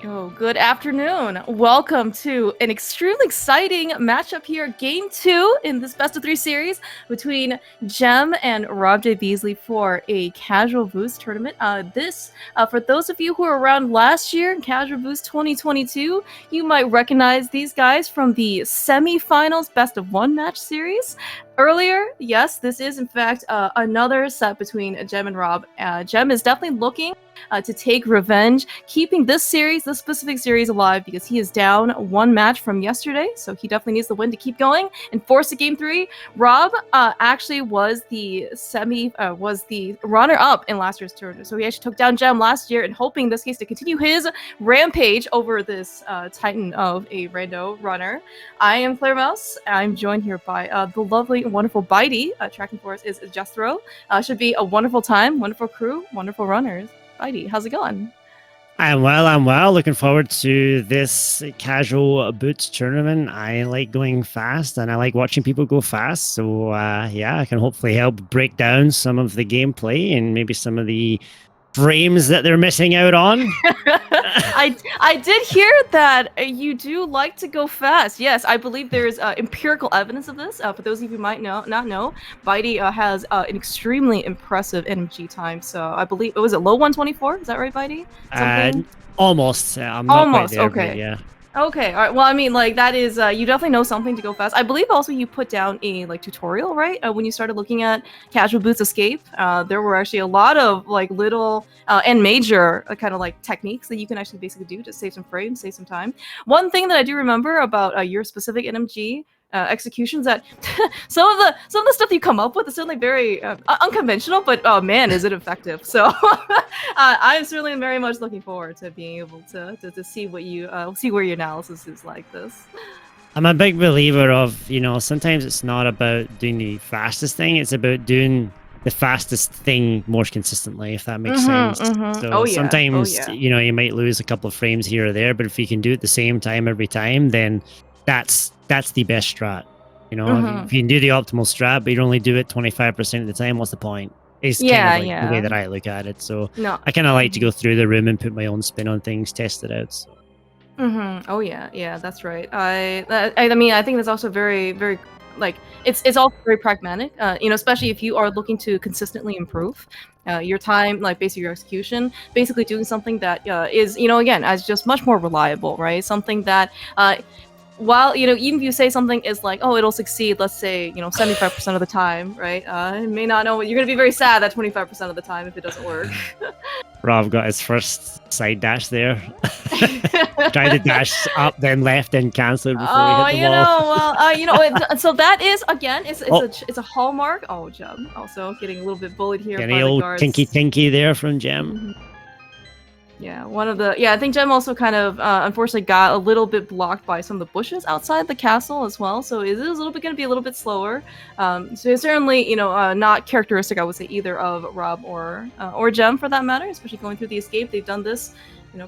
Oh, good afternoon. Welcome to an extremely exciting matchup here, Game 2 in this best of 3 series between Gem and robjbeasley for a Casual Boost tournament. For those of you who were around last year in Casual Boost 2022, you might recognize these guys from the semifinals best of 1 match series. Earlier, yes, this is in fact another set between Gem and Rob. Gem is definitely looking to take revenge, keeping this specific series alive because he is down 1 match from yesterday, so he definitely needs the win to keep going and force a game 3. Rob actually was the runner-up in last year's tournament, so he actually took down Gem last year and hoping in this case to continue his rampage over this titan of a rando runner. I am Claire Mouse. I'm joined here by the lovely and wonderful Bitey. Tracking for us is Jethro. Should be a wonderful time, wonderful crew, wonderful runners. Bitey, how's it going? I'm well. Looking forward to this casual boots tournament. I like going fast and I like watching people go fast. So yeah, I can hopefully help break down some of the gameplay and maybe some of the frames that they're missing out on. I did hear that you do like to go fast. Yes, I believe there's empirical evidence of this. For those of you who might not know, Bitey has an extremely impressive NMG time. So I believe, was it low 124? Is that right, Bitey? Almost. I'm not almost, quite there, okay. Yeah. Okay, all right. Well, I mean, like, that is, you definitely know something to go fast. I believe also you put down a, like, tutorial, right? When you started looking at Casual Boots Escape, there were actually a lot of, like, little and major kind of, like, techniques that you can actually basically do to save some frames, save some time. One thing that I do remember about your specific NMG executions that some of the stuff you come up with is certainly very unconventional, but oh man, is it effective. So I'm certainly very much looking forward to being able to see what you see where your analysis is like this. I'm a big believer of, sometimes it's not about doing the fastest thing, it's about doing the fastest thing more consistently, if that makes sense. So sometimes, you might lose a couple of frames here or there, but if you can do it the same time every time, then that's the best strat. If you can do the optimal strat, but you only do it 25% of the time, what's the point? It's kind of the way that I look at it. So I kind of like to go through the room and put my own spin on things, test it out. So. Oh yeah, that's right. I mean, I think that's also very, very, like, it's also very pragmatic. Especially if you are looking to consistently improve your time, like basically your execution, basically doing something that is, again, as just much more reliable, right? Something that while, even if you say something is like, oh, it'll succeed, let's say, 75% of the time, right? It may not know, you're going to be very sad that 25% of the time if it doesn't work. Rob got his first side dash there. Tried to dash up, then left, then cancelled before he hit the wall. So that is, again, it's a hallmark. Oh, Gem also getting a little bit bullied here by the guards. Tinky there from Gem. Yeah, I think Gem also kind of unfortunately got a little bit blocked by some of the bushes outside the castle as well, so it is a little bit going to be a little bit slower. So it's certainly, not characteristic, I would say, either of Rob or Gem for that matter, especially going through the escape. They've done this,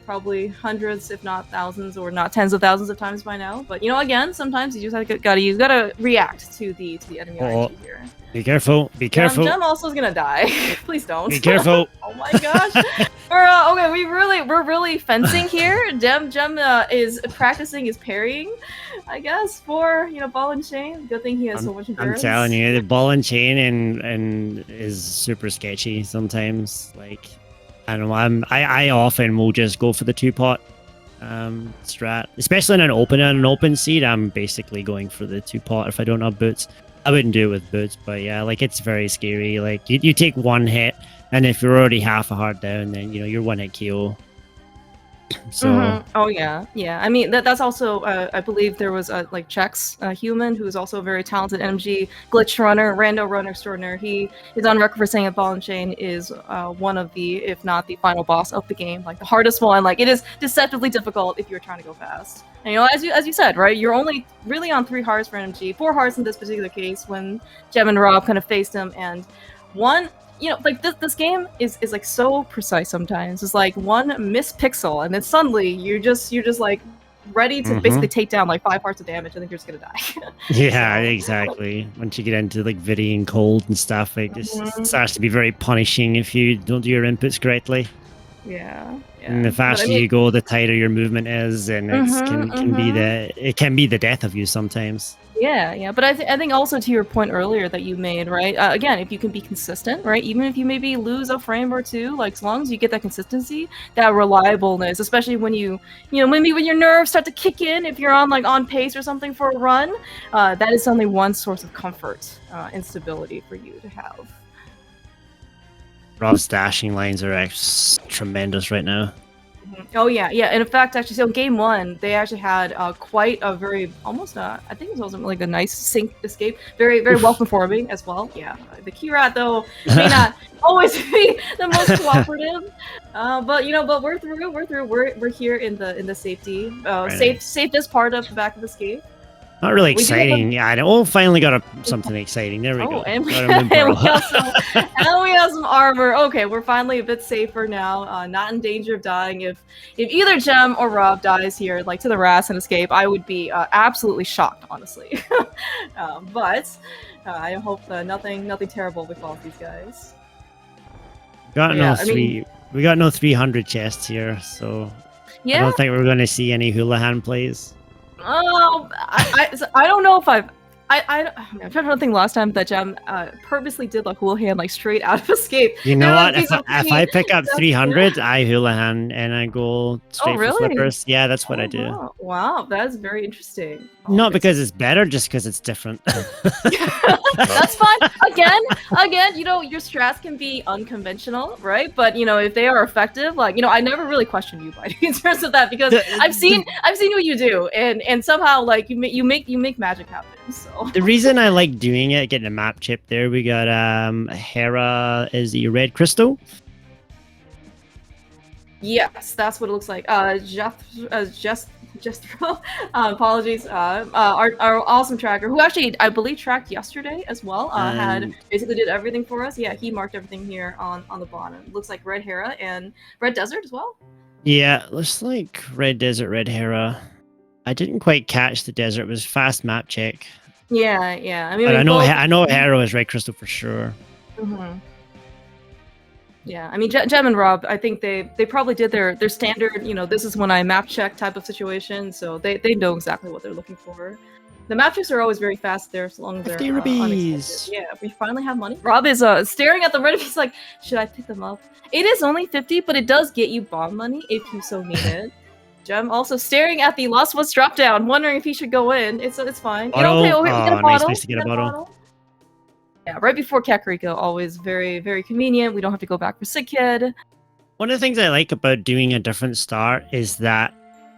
probably hundreds, if not thousands, or not tens of thousands of times by now. But again, sometimes you just gotta react to the enemy IG here. Be careful. Gem also is gonna die. Please don't. Be careful. Oh my gosh. We're really fencing here. Gem is practicing his parrying, I guess, for ball and chain. Good thing he has so much endurance. I'm telling you, the ball and chain and is super sketchy sometimes. Like, I don't know. I often will just go for the 2-pot strat, especially in an open seed. I'm basically going for the 2-pot if I don't have boots. I wouldn't do it with boots, but yeah, like, it's very scary. Like, you take one hit, and if you're already half a heart down, then you're 1-hit KO. So oh yeah. I mean, that's also I believe there was like Chex human who is also a very talented NMG glitch runner, rando runner extraordinaire. He is on record for saying that ball and chain is one of the, if not the final boss of the game, like the hardest one. Like, it is deceptively difficult if you're trying to go fast. And as you said, right, you're only really on 3 hearts for NMG, 4 hearts in this particular case when Gem and Rob kind of faced him, and one. Like, this game is like so precise sometimes. It's like one missed pixel, and then suddenly you're just like ready to basically take down like 5 hearts of damage, and then you're just gonna die. Yeah, exactly. Once you get into like Vidi and cold and stuff, like, it starts to be very punishing if you don't do your inputs correctly. Yeah. And the faster you go, the tighter your movement is, and it can be the death of you sometimes. Yeah, but I think also to your point earlier that you made, right? Again, if you can be consistent, right? Even if you maybe lose a frame or two, like as long as you get that consistency, that reliableness, especially when maybe when your nerves start to kick in, if you're on pace or something for a run, that is only one source of comfort and stability for you to have. Rob's dashing lines are tremendous right now. Oh yeah, and in fact, actually, so game 1, they actually had quite a very I think it was also like a nice sync escape, very well performing as well. Yeah, the key rat though may not always be the most cooperative, but we're through. We're here in the safety, safest part of the back of escape. Not really exciting. Yeah, finally got something exciting. There we go. And we have some armor. Okay, we're finally a bit safer now. Not in danger of dying. If either Gem or Rob dies here, like to the rats and escape, I would be absolutely shocked, honestly. But I hope nothing terrible befalls these guys. We got no 300 chests here, so I don't think we're going to see any Houlihan plays. Oh, I don't know if I'm trying to think last time that Gem purposely did like Houlihan like straight out of escape. You know what? If I pick up 300, I Houlihan and I go straight for flippers. Yeah, that's what I do. Wow, that's very interesting. Not because it's better, just because it's different. That's fine. Again, your strats can be unconventional, right? But if they are effective, like I never really question you, buddy, in terms of that, because I've seen what you do, and somehow like you make magic happen. So the reason I like doing it, getting a map chip there, we got Hera is the red crystal. Yes, that's what it looks like. Jethro, apologies. Our awesome tracker, who actually I believe tracked yesterday as well, had basically did everything for us. Yeah, he marked everything here on the bottom. It looks like Red Hera and Red Desert as well. Yeah, looks like Red Desert, Red Hera. I didn't quite catch the desert. It was fast map check. Yeah. I mean, I know Hera is red crystal for sure. Mm-hmm. Yeah, I mean, Gem and Rob, I think they probably did their standard, this is when I map check type of situation, so they know exactly what they're looking for. The map checks are always very fast there, as long as they're unexpected. Yeah, we finally have money. Rob is staring at the red. He's like, should I pick them up? It is only 50, but it does get you bomb money if you so need it. Gem also staring at the Lost Woods drop down, wondering if he should go in. It's fine. We get a bottle. Nice to get a bottle. Yeah, right before Kakariko, always very, very convenient. We don't have to go back for Sick Kid. One of the things I like about doing a different start is that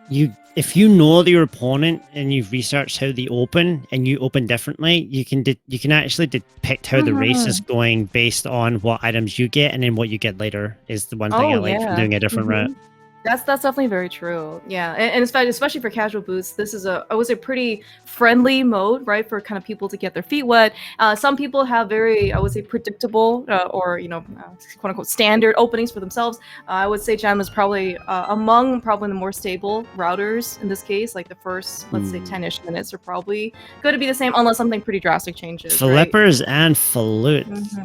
if you know your opponent and you've researched how they open and you open differently, you can actually depict how the race is going based on what items you get, and then what you get later is the one thing I like from doing a different route. That's definitely very true. Yeah, and especially for casual boots, this is a pretty friendly mode, right, for kind of people to get their feet wet. Some people have very, I would say, predictable or quote unquote standard openings for themselves. I would say Gem is probably among the more stable routers in this case. Like the first, let's say, 10-ish minutes are probably going to be the same unless something pretty drastic changes. Flippers and flutes.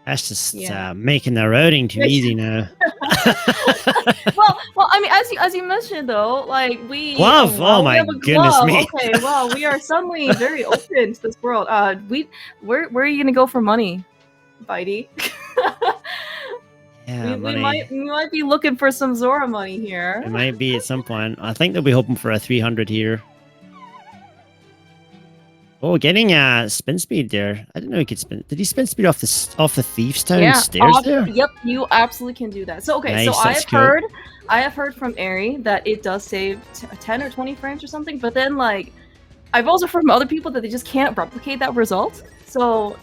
That's just making the routing too easy now. well, I mean, as you mentioned though, like we glove. Oh my goodness me. Okay, well, we are suddenly very open to this world. Where are you gonna go for money, Bitey? Yeah, we might be looking for some Zora money here. It might be at some point. I think they'll be hoping for a 300 here. Oh, getting spin speed there. I didn't know he could spin. Did he spin speed off the Thieves Town stairs there? Yep, you absolutely can do that. So okay, nice, so I have heard from Ari that it does save 10 or 20 frames or something, but then like I've also heard from other people that they just can't replicate that result. So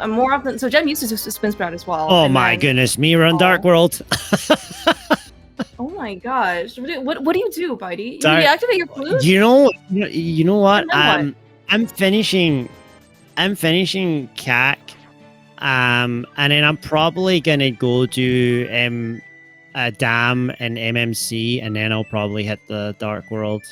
more often, so Gem used to just spin sprout as well. Oh my goodness, me run Dark World. Oh my gosh, what do you do, Bitey? You deactivate your flute? You know what? I'm finishing CAC, and then I'm probably gonna go do DAM and MMC, and then I'll probably hit the Dark World.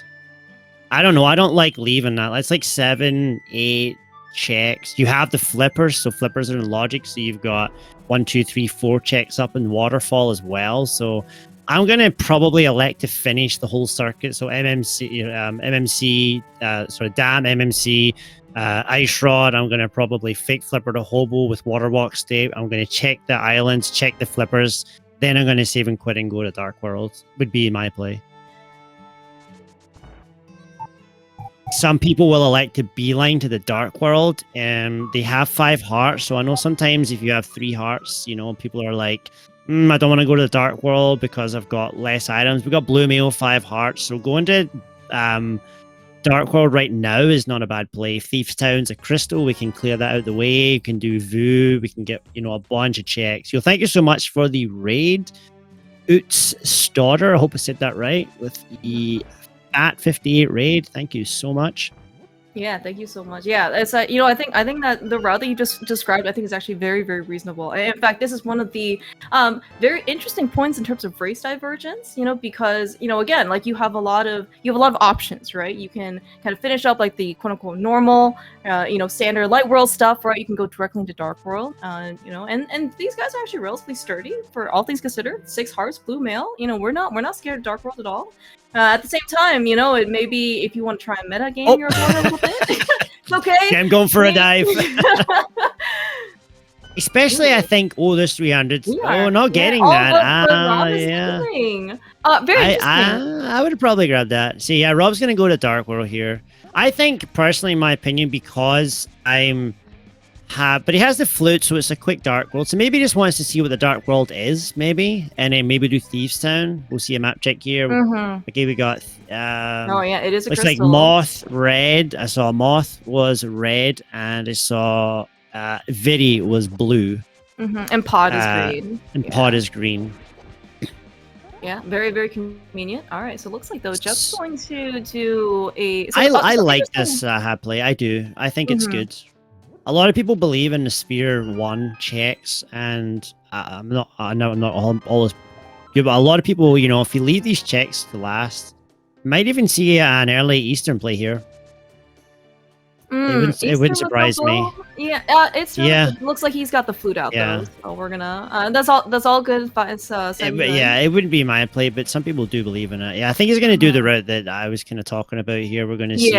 I don't know. I don't like leaving that. It's like 7, 8 checks. You have the flippers, so flippers are in logic. So you've got 1, 2, 3, 4 checks up in waterfall as well. So I'm gonna probably elect to finish the whole circuit. So MMC, sort of dam, MMC, ice rod. I'm gonna probably fake flipper to hobo with water walk state. I'm gonna check the islands, check the flippers. Then I'm gonna save and quit and go to Dark World. Would be my play. Some people will elect to beeline to the Dark World. They have 5 hearts, so I know sometimes if you have 3 hearts, you know, people are like, I don't want to go to the Dark World because I've got less items. We got Blue Mail, 5 hearts, so going to Dark World right now is not a bad play. Thief's Town's a crystal. We can clear that out of the way. We can do Vu. We can get, you know, a bunch of checks. So thank you so much for the raid. Oots Stodder, I hope I said that right, with the at 58 raid. Thank you so much. Yeah, thank you so much. Yeah, it's you know, I think that the route that you just described, I think, is actually very, very reasonable. In fact, this is one of the very interesting points in terms of race divergence. You know, because, you know, again, like you have a lot of options, right? You can kind of finish up like the quote unquote normal, you know, standard light world stuff, right? You can go directly into dark world, you know, and these guys are actually relatively sturdy for all things considered. 6 hearts, blue mail. You know, we're not scared of dark world at all. At the same time, you know, it may be if you want to try and meta game your opponent a little bit. It's okay. Yeah, I'm going for a dive. Especially, I think, there's 300. Oh, not getting that. Yeah. Very interesting. I would have probably grabbed that. See, yeah, Rob's going to go to Dark World here. I think, personally, in my opinion, because but he has the flute, so it's a quick Dark World. So maybe he just wants to see what the Dark World is, maybe. And then maybe do Thieves Town. We'll see a map check here. Okay, we got... oh, yeah, it is a looks crystal. like Moth, red. I saw Moth was red, and I saw Vidi was blue. And Pod is green. And Pod is green. Yeah, very, very convenient. All right, so it looks like, though, Jeff's going to do a... So I like this hat play. I do. I think it's good. A lot of people believe in the Sphere 1 checks, and I'm not always good, but a lot of people, you know, if you leave these checks to last, might even see an early Eastern play here. It wouldn't surprise me. Yeah, it looks like he's got the flute out though, so we're gonna. That's all good. It wouldn't be my play, but some people do believe in it. Yeah, I think he's gonna do the route that I was kind of talking about here. We're gonna see.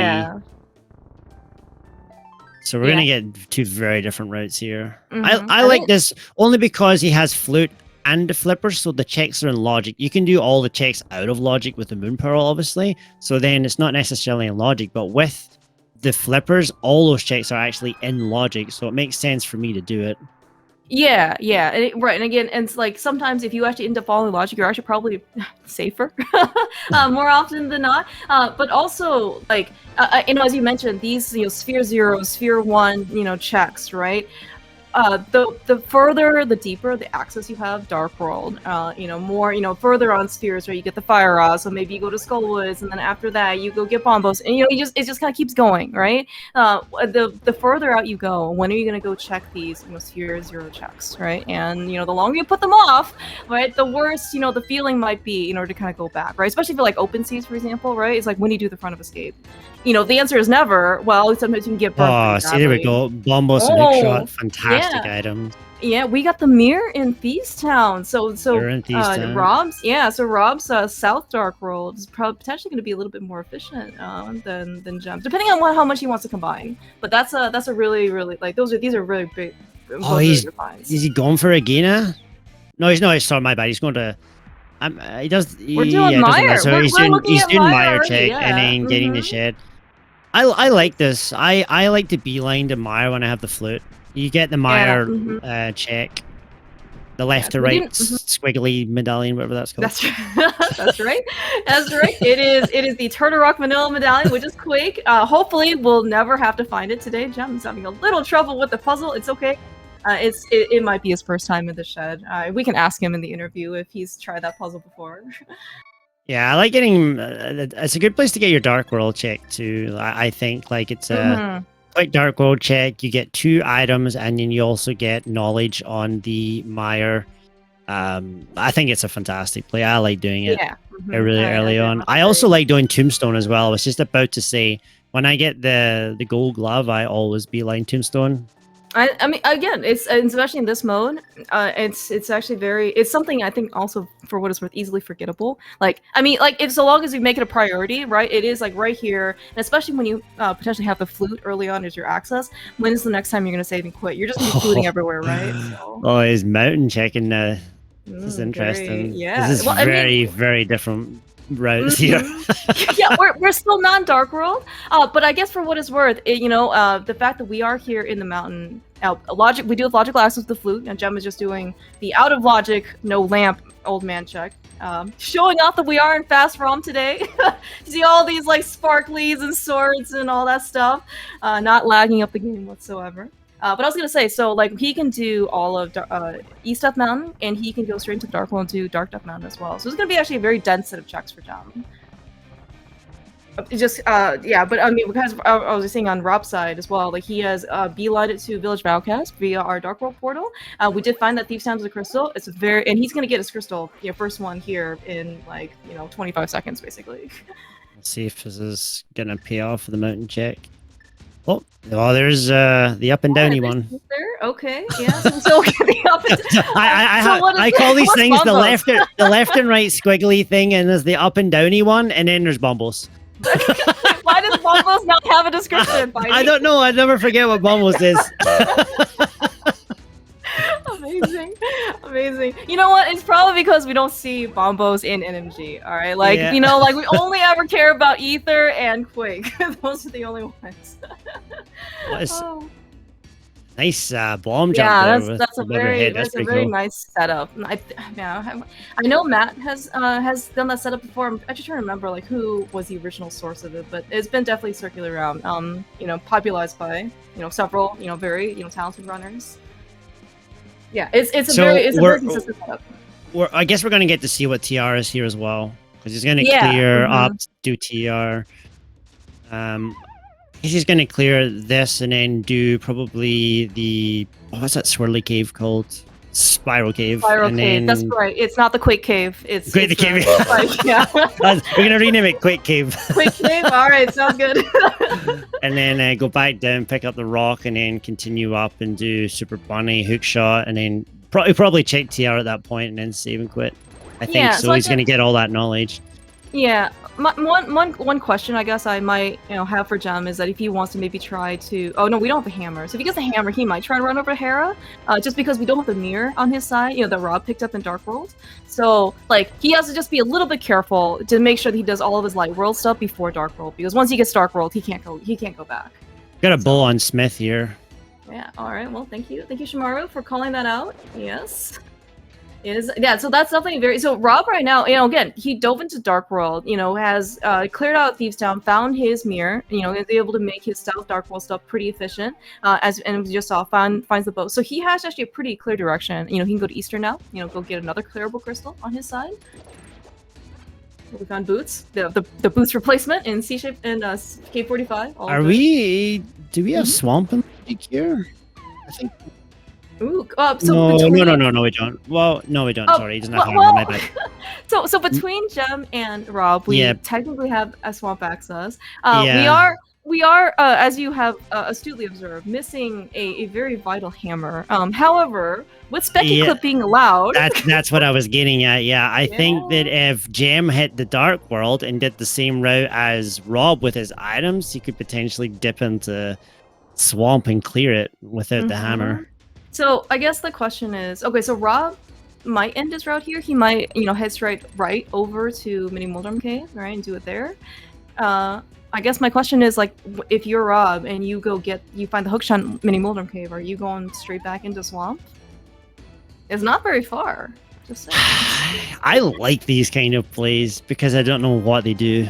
So we're gonna get 2 very different routes here. I like this only because he has flute and the flippers, so the checks are in logic. You can do all the checks out of logic with the Moon Pearl, obviously. So then it's not necessarily in logic, but with the flippers, all those checks are actually in logic, so it makes sense for me to do it. Yeah, right. And again, and it's like sometimes if you actually end up following logic, you're actually probably safer more often than not. But also, like, you know, as you mentioned, these, you know, Sphere 0, Sphere 1, you know, checks, right? The further, the deeper the access you have, Dark World, you know, more, you know, further on spheres where you get the Fire Rod, so maybe you go to Skullwoods, and then after that you go get Bombos, and, you know, it just kind of keeps going, right? The further out you go, when are you going to go check these, you know, Sphere 0 checks, right? And, you know, the longer you put them off, right, the worse, you know, the feeling might be in order to kind of go back, right? Especially for, like, open seas, for example, right? It's like, when do you do the front of escape? You know, the answer is never. Well, sometimes you can get burnt. See, there we go. Bombos and Hook Shot, fantastic items. Yeah, we got the mirror in Thieves Town. So Rob's South Dark World is probably potentially going to be a little bit more efficient than Gems, depending on how much he wants to combine. But that's a really, really, like, these are really big. Is he going for a Gina? No, he's not. Sorry, my bad. He's going to. He does. We're doing Meyer. He's doing Meyer check and then getting the shed. I like this. I like to beeline to Meyer when I have the flute. You get the Meyer check. The left to right squiggly medallion, whatever that's called. That's right. That's right. It is the Turtle Rock Vanilla medallion, which is quick. Hopefully we'll never have to find it today. Jem's having a little trouble with the puzzle. It's okay. It might be his first time in the shed. We can ask him in the interview if he's tried that puzzle before. Yeah, I like getting. It's a good place to get your Dark World check too. I think, like, it's a quick Dark World check. You get 2 items, and then you also get knowledge on the Meyer. I think it's a fantastic play. I like doing it. Yeah, really early on. I also like doing Tombstone as well. I was just about to say, when I get the gold glove, I always beeline Tombstone. I mean, again, it's especially in this mode, it's actually it's something I think also for what it's worth easily forgettable. Like, I mean, like if so long as you make it a priority, right? It is like right here, and especially when you potentially have the flute early on as your access. When is the next time you're gonna save and quit? You're just gonna be fluting everywhere, right? So. Oh, he's mountain checking now. This is interesting. Yeah, this is very different routes here. Yeah, we're still non-Dark World, but I guess for what it's worth, the fact that we are here in the mountain, logic, we do have logical access with the flute, and Gem is just doing the out of logic, no lamp, old man check, showing off that we are in fast ROM today. You see all these like sparklies and swords and all that stuff, not lagging up the game whatsoever. But I was gonna say, so like he can do all of East Death Mountain, and he can go straight into Dark World and do Dark Death Mountain as well. So it's gonna be actually a very dense set of checks for Jam. Just yeah, but I mean, because I was just saying on Rob's side as well, like he has beelined it to Village Battlecast via our Dark World portal. We did find that Thieves Town is a crystal. It's and he's gonna get his crystal, first one here in like 25 seconds basically. Let's see if this is gonna pay off for the mountain check. Oh, there's the up and downy one. There? Okay, yeah. So the up and I call these things the left and right squiggly thing, and there's the up and downy one, and then there's Bombos. Why does Bombos not have a description? I don't know. I never forget what Bombos is. Amazing. You know what? It's probably because we don't see Bombos in NMG. All right, like like we only ever care about Ether and Quake. Those are the only ones. Nice bomb jump. Yeah, that's a very nice setup. I know Matt has done that setup before. I'm actually trying to remember like who was the original source of it, but it's been definitely circulated around. Popularized by several very talented runners. Yeah, it's a very consistent setup. I guess we're going to get to see what TR is here as well, because he's going to clear up, do TR. He's going to clear this and then do probably the what's that swirly cave called? Spiral cave. Cave. That's right. It's not the Quake Cave. It's the cave. Yeah. We're gonna rename it Quake Cave. Quake Cave. All right, sounds good. And then go back down, pick up the rock, and then continue up and do Super Bunny hook shot, and then probably check TR at that point, and then save and quit. I think so. He's gonna get all that knowledge. Yeah. One question I guess I might have for Jem is that if he wants to maybe try to we don't have the hammer, so if he gets the hammer he might try to run over Hera, just because we don't have the mirror on his side that Rob picked up in Dark World, so like he has to just be a little bit careful to make sure that he does all of his Light World stuff before Dark World, because once he gets Dark World he can't go back. Got a bull on Smith here. Yeah, all right, well thank you Shimaru for calling that out. Yes. So that's definitely so Rob right now, again, he dove into Dark World, has cleared out Thieves Town, found his mirror, is able to make his South Dark World stuff pretty efficient, and we just saw finds the boat. So he has actually a pretty clear direction. He can go to Eastern now, go get another clearable crystal on his side. We found boots, the boots replacement in C shape and K45. Do we have swamp in here? I think. Ooh, no, we don't. Well, no, we don't. Sorry, he doesn't have hammer. My bad. So between Jem and Rob, we technically have a swamp access. We are, as you have astutely observed, missing a very vital hammer. However, with Specky Clip being allowed, that's what I was getting at. Yeah, I think that if Jem hit the Dark World and did the same route as Rob with his items, he could potentially dip into swamp and clear it without the hammer. So I guess the question is, okay, so Rob might end his route here. He might, head straight right over to Mini Moldrum Cave, right, and do it there. I guess my question is, like, if you're Rob and you find the hookshot Mini Moldrum Cave, are you going straight back into Swamp? It's not very far. Just saying. I like these kind of plays because I don't know what they do.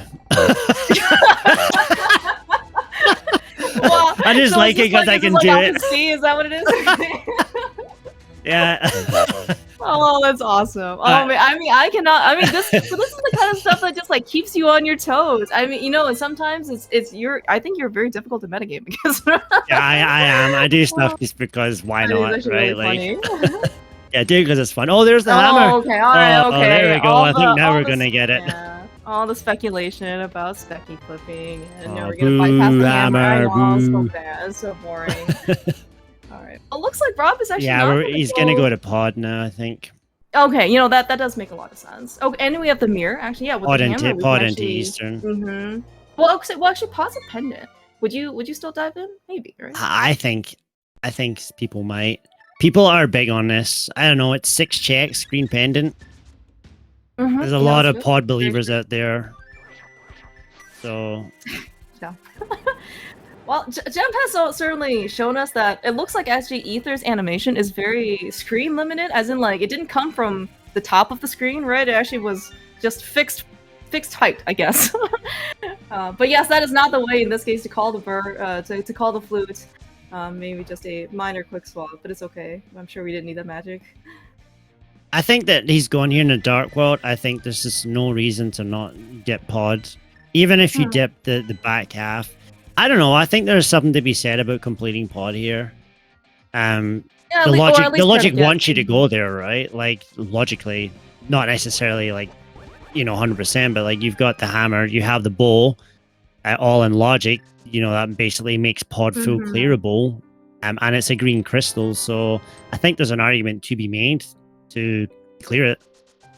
Well, I just like it because I can do it. See, is that what it is? Yeah. Oh, that's awesome. Oh man, I cannot. This is the kind of stuff that just like keeps you on your toes. And sometimes I think you're very difficult to metagame because. Yeah, I am. I do stuff just because why not, right? Really yeah, do it because it's fun. Oh, there's the hammer. Okay, all right, okay. Oh, there we go. I think now we're gonna get it. Yeah. All the speculation about Specky clipping, and we're gonna bypass the hammer. I know, so bad, so boring. All right. It looks like Rob is actually he's gonna go to pod now, I think. Okay, that does make a lot of sense. Okay, and we have the mirror. Actually, yeah, with pod the hammer, pod into Eastern. Mm-hmm. Well, actually, pod's a pendant. Would you still dive in? Maybe, right? I think people might. People are big on this. I don't know. It's 6 checks, green pendant. There's a lot of pod believers out there. So. Yeah. Well, Gem has certainly shown us that it looks like actually Ether's animation is very screen limited, as in like it didn't come from the top of the screen, right? It actually was just fixed height, I guess. But yes, that is not the way in this case to call the to call the flute. Maybe just a minor quick swap, but it's okay. I'm sure we didn't need that magic. I think that he's going here in the Dark World. I think there's just no reason to not dip pod. Even if you dip the back half. I don't know. I think there's something to be said about completing pod here. The logic wants you to go there, right? Like, logically, not necessarily like, 100%, but like you've got the hammer, you have the bow, all in logic. That basically makes pod full clearable, and it's a green crystal. So I think there's an argument to be made to clear it.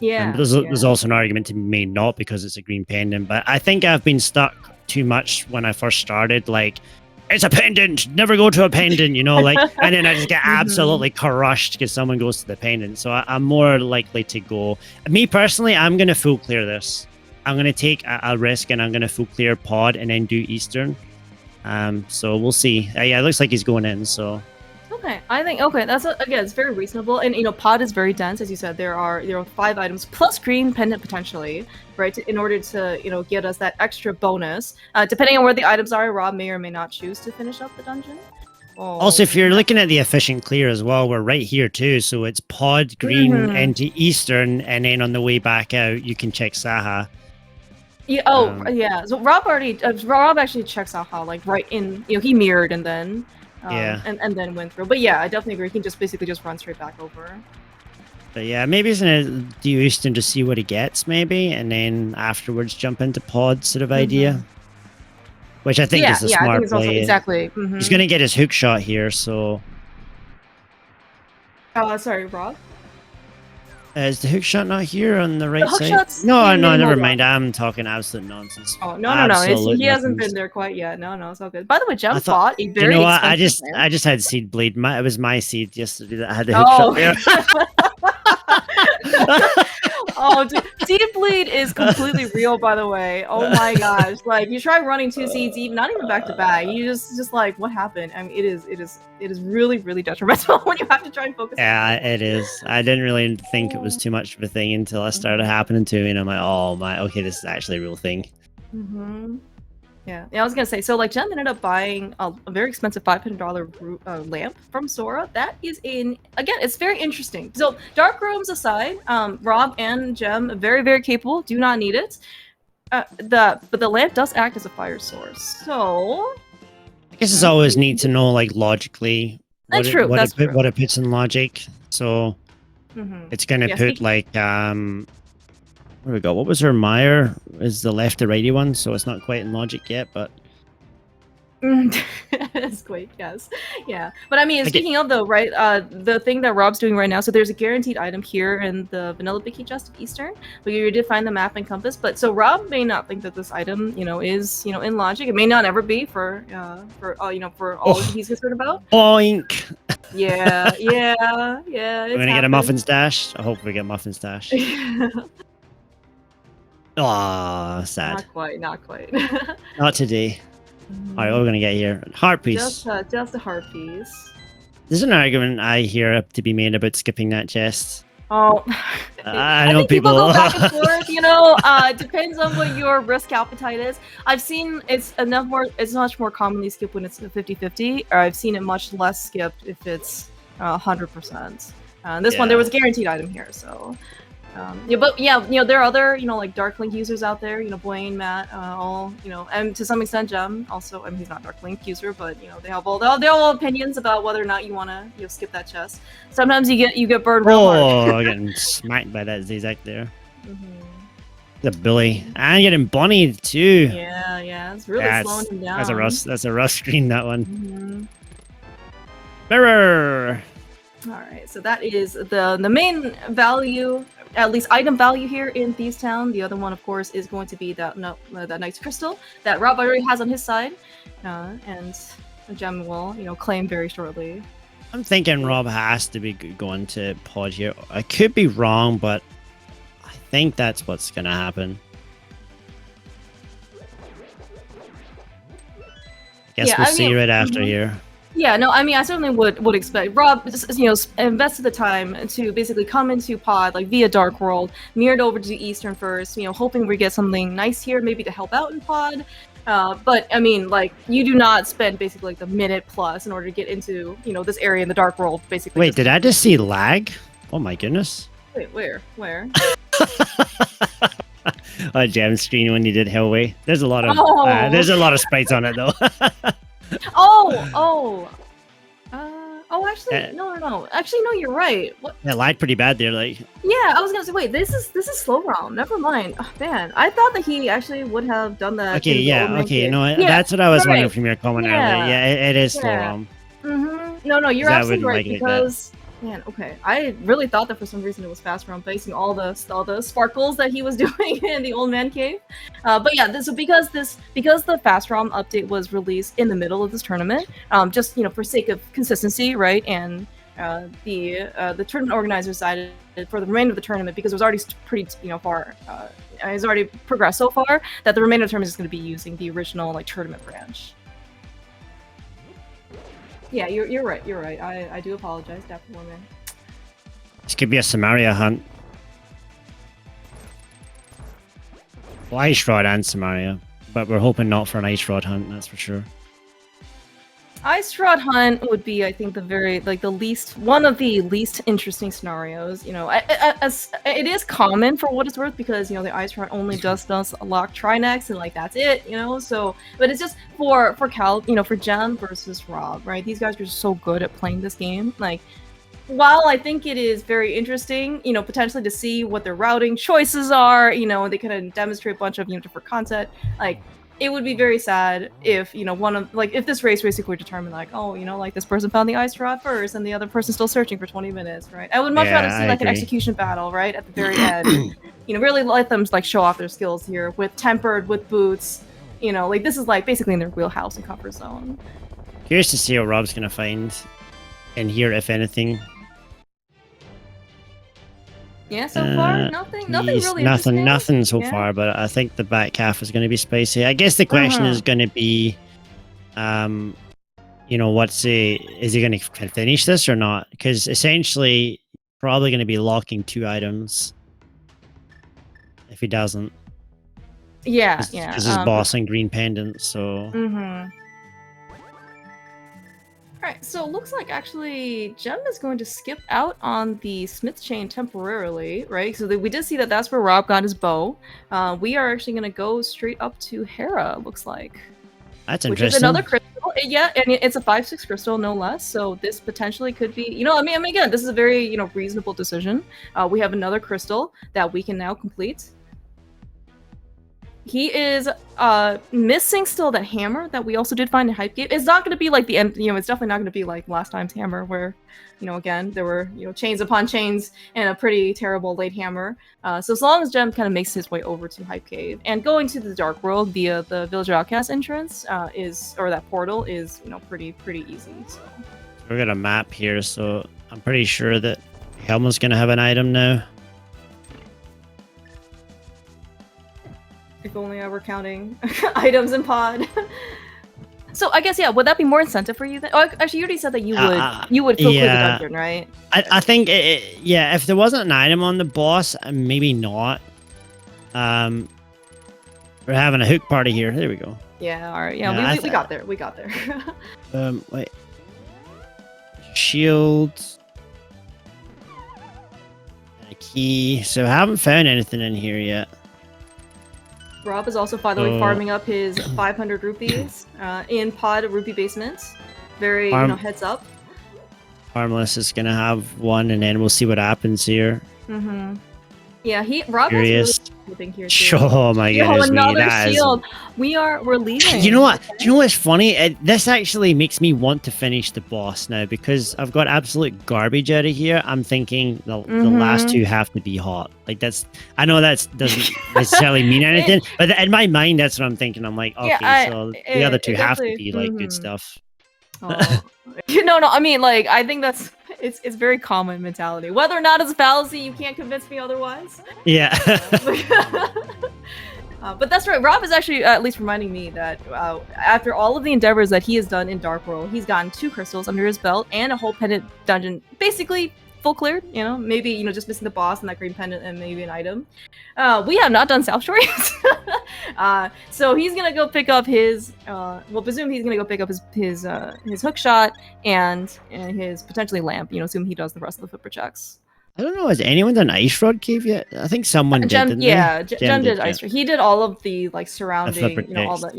Yeah. There's also an argument to be made not because it's a green pendant. But I think I've been stuck too much when I first started. Like, it's a pendant, never go to a pendant, like, and then I just get absolutely crushed because someone goes to the pendant. So I'm more likely to go. Me personally, I'm gonna full clear this. I'm gonna take a risk and I'm gonna full clear pod and then do Eastern. So we'll see. Yeah, it looks like he's going in. So. Okay, I think that's again, it's very reasonable, and pod is very dense, as you said. There are 5 items plus green pendant potentially, right? In order to get us that extra bonus. Depending on where the items are, Rob may or may not choose to finish up the dungeon. Also, if you're looking at the efficient clear as well, we're right here too. So it's pod, green, into Eastern, and then on the way back out, you can check Saha. Yeah. Yeah. So Rob actually checks Saha like right in. He mirrored and then. And then went through. But yeah, I definitely agree. He can basically just run straight back over. But yeah, maybe he's gonna do Eastern to see what he gets, maybe, and then afterwards jump into pod sort of idea. Which I think is a smart play. Exactly. He's gonna get his hook shot here, so. Sorry, Rob. Is the hook shot not here on the right side? No, never mind. I'm talking absolute nonsense. Oh no! He hasn't been there quite yet. No, it's all good. By the way, Gem bought a very expensive I just had seed bleed. It was my seed yesterday that had the hook shot there. Oh, dude, seed bleed is completely real, by the way. Oh my gosh! Like you try running 2 seeds, not even back to back. You just like, what happened? I mean, it is really, really detrimental when you have to try and focus. Yeah, it is. I didn't really think it was too much of a thing until it started happening to me, and I'm like, oh my, okay, this is actually a real thing. Yeah, I was gonna say, so like Jem ended up buying a very expensive $500 lamp from Sora. That is again, it's very interesting. So dark rooms aside, Rob and Jem, very, very capable, do not need it. But the lamp does act as a fire source, so... I guess it's always neat to know, like, logically what it puts in logic. So it's gonna put like where we go? What was her Meyer? Is the left to righty one, so it's not quite in logic yet, but it's quite, yes. Yeah. But I mean, speaking of though, right, the thing that Rob's doing right now, so there's a guaranteed item here in the vanilla Bicky chest of Eastern, but you did find the map and compass, but so Rob may not think that this item, is, in logic. It may not ever be for all he's concerned about. Boink! Yeah. We're gonna get a muffin stash? I hope we get muffin stash. Aw, sad. Not quite. Not today. Alright, what are we gonna get here? Heart piece. Just a heart piece. There's an argument I hear to be made about skipping that chest. Oh, I know think people go back and forth. It depends on what your risk appetite is. I've seen it's much more commonly skipped when it's 50-50, or I've seen it much less skipped if it's 100%. This one, there was a guaranteed item here, so. But there are other, like Dark Link users out there, Blaine, Matt, all, and to some extent Jem also. I mean, he's not Dark Link user, but they have all opinions about whether or not you want to skip that chest. Sometimes you get burned real hard. Oh, getting smacked by that Zizek there. The bully, and getting bunnied too. Yeah, it's really slowing him down. That's a rough screen, that one. Mirror. All right, so that is the main value, at least item value here in Thieves Town. The other one, of course, is going to be that Knight's Crystal that Rob already has on his side, and Gem will, claim very shortly. I'm thinking Rob has to be going to pod here. I could be wrong, but I think that's what's gonna happen. Guess we'll see right after here. Yeah, no, I mean, I certainly would expect Rob, invested the time to basically come into pod like via Dark World, mirrored over to Eastern first, hoping we get something nice here, maybe to help out in pod. But I mean, like, you do not spend basically like the minute plus in order to get into this area in the Dark World. Basically. Wait, did I just see lag? Oh my goodness. Wait, where? Oh, Gem's screen when you did Hellway. There's a lot of sprites on it though. Actually, no. Actually, no, you're right. What? It lagged pretty bad there, like. Yeah, I was gonna say, wait, this is slow ROM. Never mind. Oh, man, I thought that he actually would have done that. Okay, okay, that's what I was wondering from your comment earlier. Yeah, it is slow ROM. No, you're absolutely right because. Man, okay. I really thought that for some reason it was fast ROM facing all the sparkles that he was doing in the old man cave. But yeah, because the fast ROM update was released in the middle of this tournament, just for sake of consistency, right? And the tournament organizer decided for the remainder of the tournament, because it was already pretty far, it's already progressed so far that the remainder of the tournament is going to be using the original tournament branch. Yeah, you're right. I do apologize, definitely, man. This could be a Samaria hunt. Well, Ice Rod and Samaria, but we're hoping not for an Ice Rod hunt, that's for sure. Ice Rod hunt would be, I think, one of the least interesting scenarios. It is common for what it's worth because the Ice Rod only does lock Trinex and that's it. So, but it's just for Gem versus Rob, right? These guys are so good at playing this game. While I think it is very interesting, potentially to see what their routing choices are, and they kind of demonstrate a bunch of different content, it would be very sad if if this race basically determined this person found the Ice Rod first and the other person's still searching for 20 minutes, right? I would much rather see an execution battle, right, at the very end. Really let them show off their skills here with tempered, with boots. This is basically in their wheelhouse and comfort zone. Curious to see what Rob's gonna find in here, if anything. Yeah, so far nothing really interesting. Nothing so far, but I think the back half is going to be spicy. I guess the question is going to be, is he going to finish this or not? Because essentially, probably going to be locking 2 items if he doesn't. Yeah. Because his boss and green pendant, so. Alright, so it looks like actually Gem is going to skip out on the Smith chain temporarily, right? So we did see that that's where Rob got his bow. We are actually going to go straight up to Hera, looks like. That's interesting. Which is another crystal. Yeah, and it's a 5/6 crystal, no less. So this potentially could be, again, this is a very, reasonable decision. We have another crystal that we can now complete. He is missing still that hammer that we also did find in Hype Gate. It's not going to be like the end, it's definitely not going to be like last time's hammer where, again, there were, chains upon chains and a pretty terrible late hammer. So as long as Gem kind of makes his way over to Hype Cave and going to the Dark World via the Village of Outcast entrance that portal is, pretty easy. So. We've got a map here, so I'm pretty sure that Helma's going to have an item now. If only I were counting items in pod. So I guess, would that be more incentive for you then? Oh, actually, you already said that you would fill the dungeon, right? I think, if there wasn't an item on the boss, maybe not. We're having a hook party here. There we go. Yeah, all right. Yeah, we got there. Wait. Shield. And a key. So I haven't found anything in here yet. Rob is also, by the way, farming up his 500 rupees in pod rupee basements. Very, heads up. Harmless is gonna have one, and then we'll see what happens here. Yeah, Rob has really sleeping here too. Oh my goodness, another shield. We're leaving. You know what? Do you know what's funny? This actually makes me want to finish the boss now because I've got absolute garbage out of here. I'm thinking the last two have to be hot. Like I know that doesn't necessarily mean anything, but in my mind, that's what I'm thinking. I'm like, okay, so the other two have to be like good stuff. Oh. No, I mean, like, I think that's it's very common mentality. Whether or not it's fallacy, you can't convince me otherwise. Yeah. But that's right. Rob is actually at least reminding me that after all of the endeavors that he has done in Dark World, he's gotten 2 crystals under his belt and a whole pendant dungeon, basically full cleared. You know, maybe just missing the boss and that green pendant and maybe an item. We have not done South Shore yet. So he's gonna go pick up his. We'll presume he's gonna go pick up his hook shot and his potentially lamp. Assume he does the rest of the footprint checks. I don't know. Has anyone done Ice Rod Cave yet? I think someone did. Jem did Ice Rod. He did all of the surrounding, all the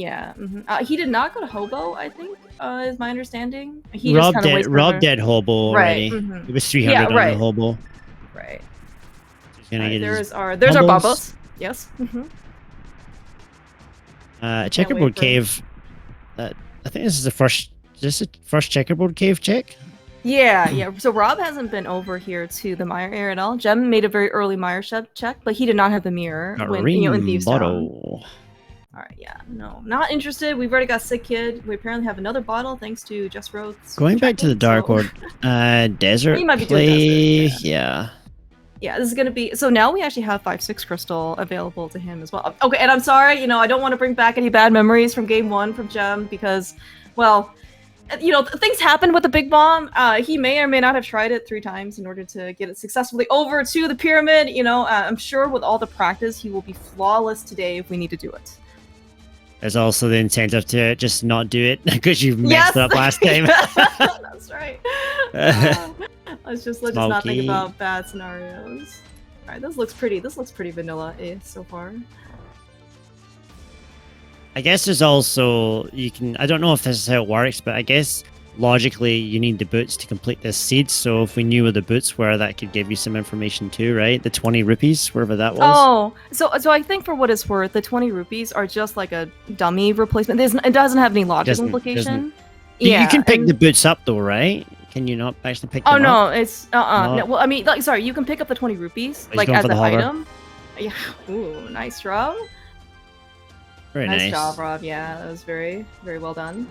he did not go to Hobo. I think is my understanding. Rob did Hobo already. It was 300 on the Hobo. Right. There's our Bobos. Yes. Checkerboard Cave. I think this is the first. Is this the first Checkerboard Cave check? Yeah. So Rob hasn't been over here to the Mire area at all. Jem made a very early Mire check, but he did not have the mirror in Thieves Town. All right, yeah, no, not interested. We've already got Sick Kid. We apparently have another bottle thanks to Just Roads. Going back to the Dark World, desert play. Yeah. Yeah, this is gonna be so. Now we actually have 5/6 crystal available to him as well. Okay, and I'm sorry, I don't want to bring back any bad memories from game 1 from Jem because, well. Things happen with the big bomb. He may or may not have tried it 3 times in order to get it successfully over to the pyramid. I'm sure with all the practice, he will be flawless today if we need to do it. There's also the incentive to just not do it because you messed it up last time. That's right. Let's just not think about bad scenarios. All right, this looks pretty vanilla so far. I guess there's also, I don't know if this is how it works, but I guess logically you need the boots to complete this seed. So if we knew where the boots were, that could give you some information too, right? The 20 rupees, wherever that was. Oh, so I think for what it's worth, the 20 rupees are just like a dummy replacement. It doesn't have any logical implication. Yeah, you can pick the boots up though, right? Can you not actually pick them up? Oh no, it's no, well, I mean, sorry, you can pick up the 20 rupees as an item. Yeah. Ooh, nice job. Very nice job, Rob. Yeah, that was very, very well done.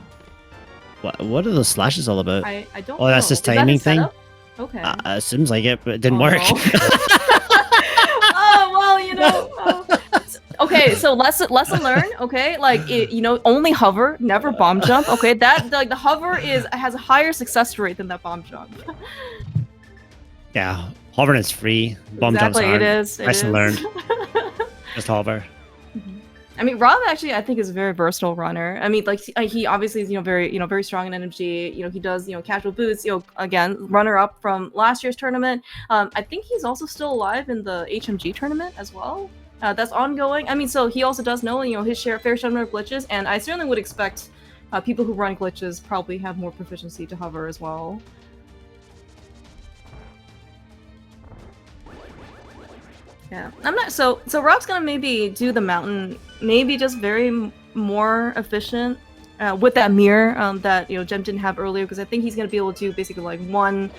What are those slashes all about? I don't know. Oh, that's this timing thing? Okay. It seems like it, but it didn't work. Oh, well, okay, so lesson learned, okay? Like, only hover, never bomb jump, okay? That, like, the hover has a higher success rate than that bomb jump. Yeah, hovering is free. Bomb jumps aren't. It is. Lesson learned. Just hover. I mean, Rob actually, I think, is a very versatile runner. I mean, like, he obviously is, very strong in NMG. He does, casual boots. Again, runner-up from last year's tournament. I think he's also still alive in the HMG tournament as well. That's ongoing. I mean, so he also does know, his fair share of glitches, and I certainly would expect people who run glitches probably have more proficiency to hover as well. Yeah, I'm not so Rob's gonna maybe do the mountain, maybe just very more efficient with that mirror that Jem didn't have earlier, because I think he's gonna be able to do basically like one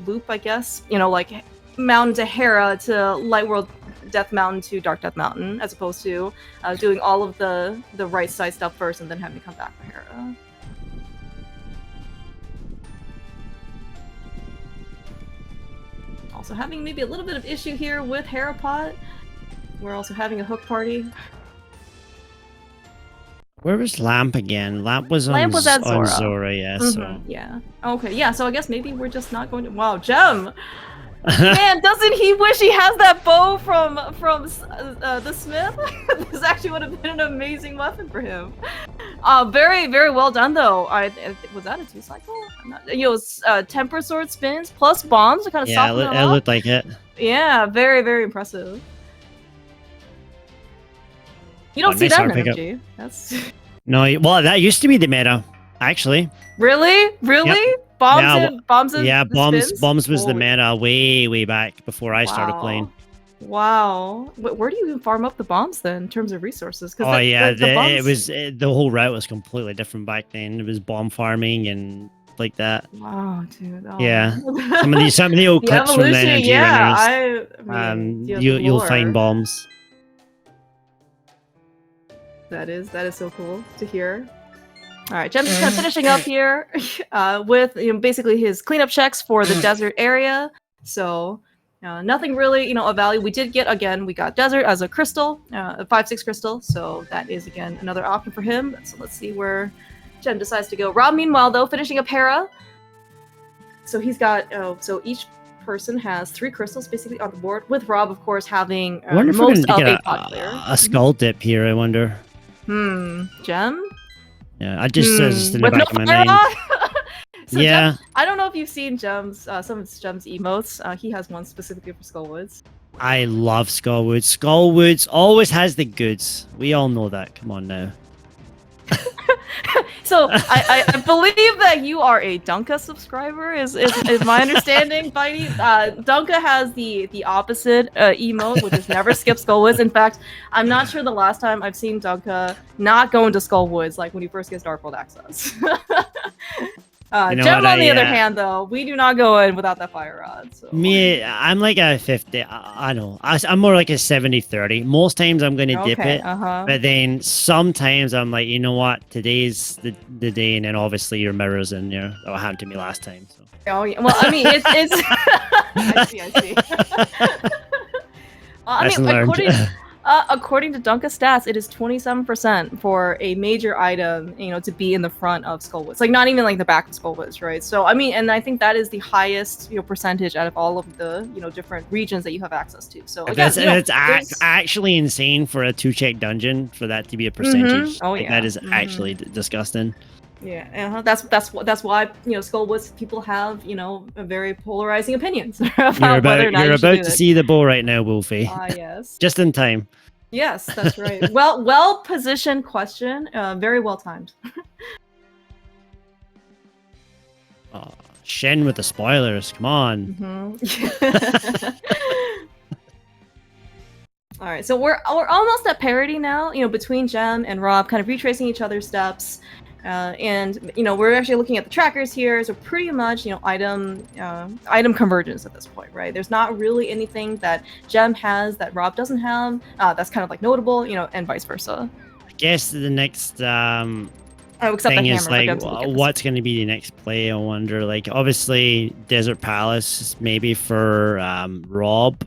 loop, I guess, like Mountain to Hera to Light World Death Mountain to Dark Death Mountain, as opposed to doing all of the right side stuff first and then having to come back for Hera. Also having maybe a little bit of issue here with Herapot. We're also having a hook party. Where was Lamp again? Lamp was at Zora, yeah. So. Yeah. Okay, yeah, so I guess maybe we're just not going to... Wow, Jem! Man, doesn't he wish he has that bow from the Smith? This actually would have been an amazing weapon for him. Very, very well done, though. Was that a 2-cycle? Temper Sword spins plus bombs to kind of soften them up. Yeah, it looked like it. Yeah, very, very impressive. You don't see that in energy. That's... No, well, that used to be the meta, actually. Really? Yep. Bombs was the meta way back before I started playing. Wow. Where do you even farm up the bombs then in terms of resources? Oh yeah, the whole route was completely different back then. It was bomb farming and like that. Wow, dude. Oh. Yeah, some of the old clips from the energy runners. You'll find bombs. That is so cool to hear. All right, Jem's just kind of finishing up here with basically his cleanup checks for the desert area. So nothing really of value. We did get we got desert as a crystal, a 5/6 crystal. So that is again another option for him. So let's see where Jem decides to go. Rob, meanwhile, though, finishing up Hera. So he's got so each person has 3 crystals basically on the board. With Rob, of course, having most of a skull dip here. I wonder. Jem. Yeah, I just in the back of my mind. So yeah, Jem, I don't know if you've seen Jem's some of Jem's emotes. He has one specifically for Skullwoods. I love Skullwoods. Skullwoods always has the goods. We all know that. Come on now. So I believe that you are a Dunka subscriber. Is my understanding, Bitey? Dunka has the opposite emote, which is never skip Skullwoods. In fact, I'm not sure the last time I've seen Dunka not go into Skullwoods, like when he first gets Dark World access. Jem, on the other hand, though, we do not go in without that fire rod. So. Me, I'm like a 50. I know. I'm more like a 70-30. Most times I'm going to dip it, but then sometimes I'm like, you know what? Today's the day, and then obviously your mirror's in there. That happened to me last time. So. Oh yeah. Well, I mean, it's. I see. I mean, according to Dunka stats, it is 27% for a major item, to be in the front of Skullwoods. Like, not even like the back of Skullwoods, right? So, I mean, and I think that is the highest, percentage out of all of the, different regions that you have access to. So, again, that's actually insane for a 2-check dungeon for that to be a percentage. Oh, yeah. That is actually disgusting. Yeah, that's why Skullwoods people have very polarizing opinions about whether or not you're about to see the bow right now, Wolfie. Yes. Just in time. Yes, that's right. Well positioned question. Very well timed. Oh, Shen with the spoilers. Come on. All right, so we're almost at parity now. Between Jem and Rob, kind of retracing each other's steps. And we're actually looking at the trackers here, so pretty much item convergence at this point, right? There's not really anything that Jem has that Rob doesn't have. That's kind of like notable, and vice versa. I guess the next thing is like what's going to be the next play. I wonder. Like obviously Desert Palace maybe for Rob.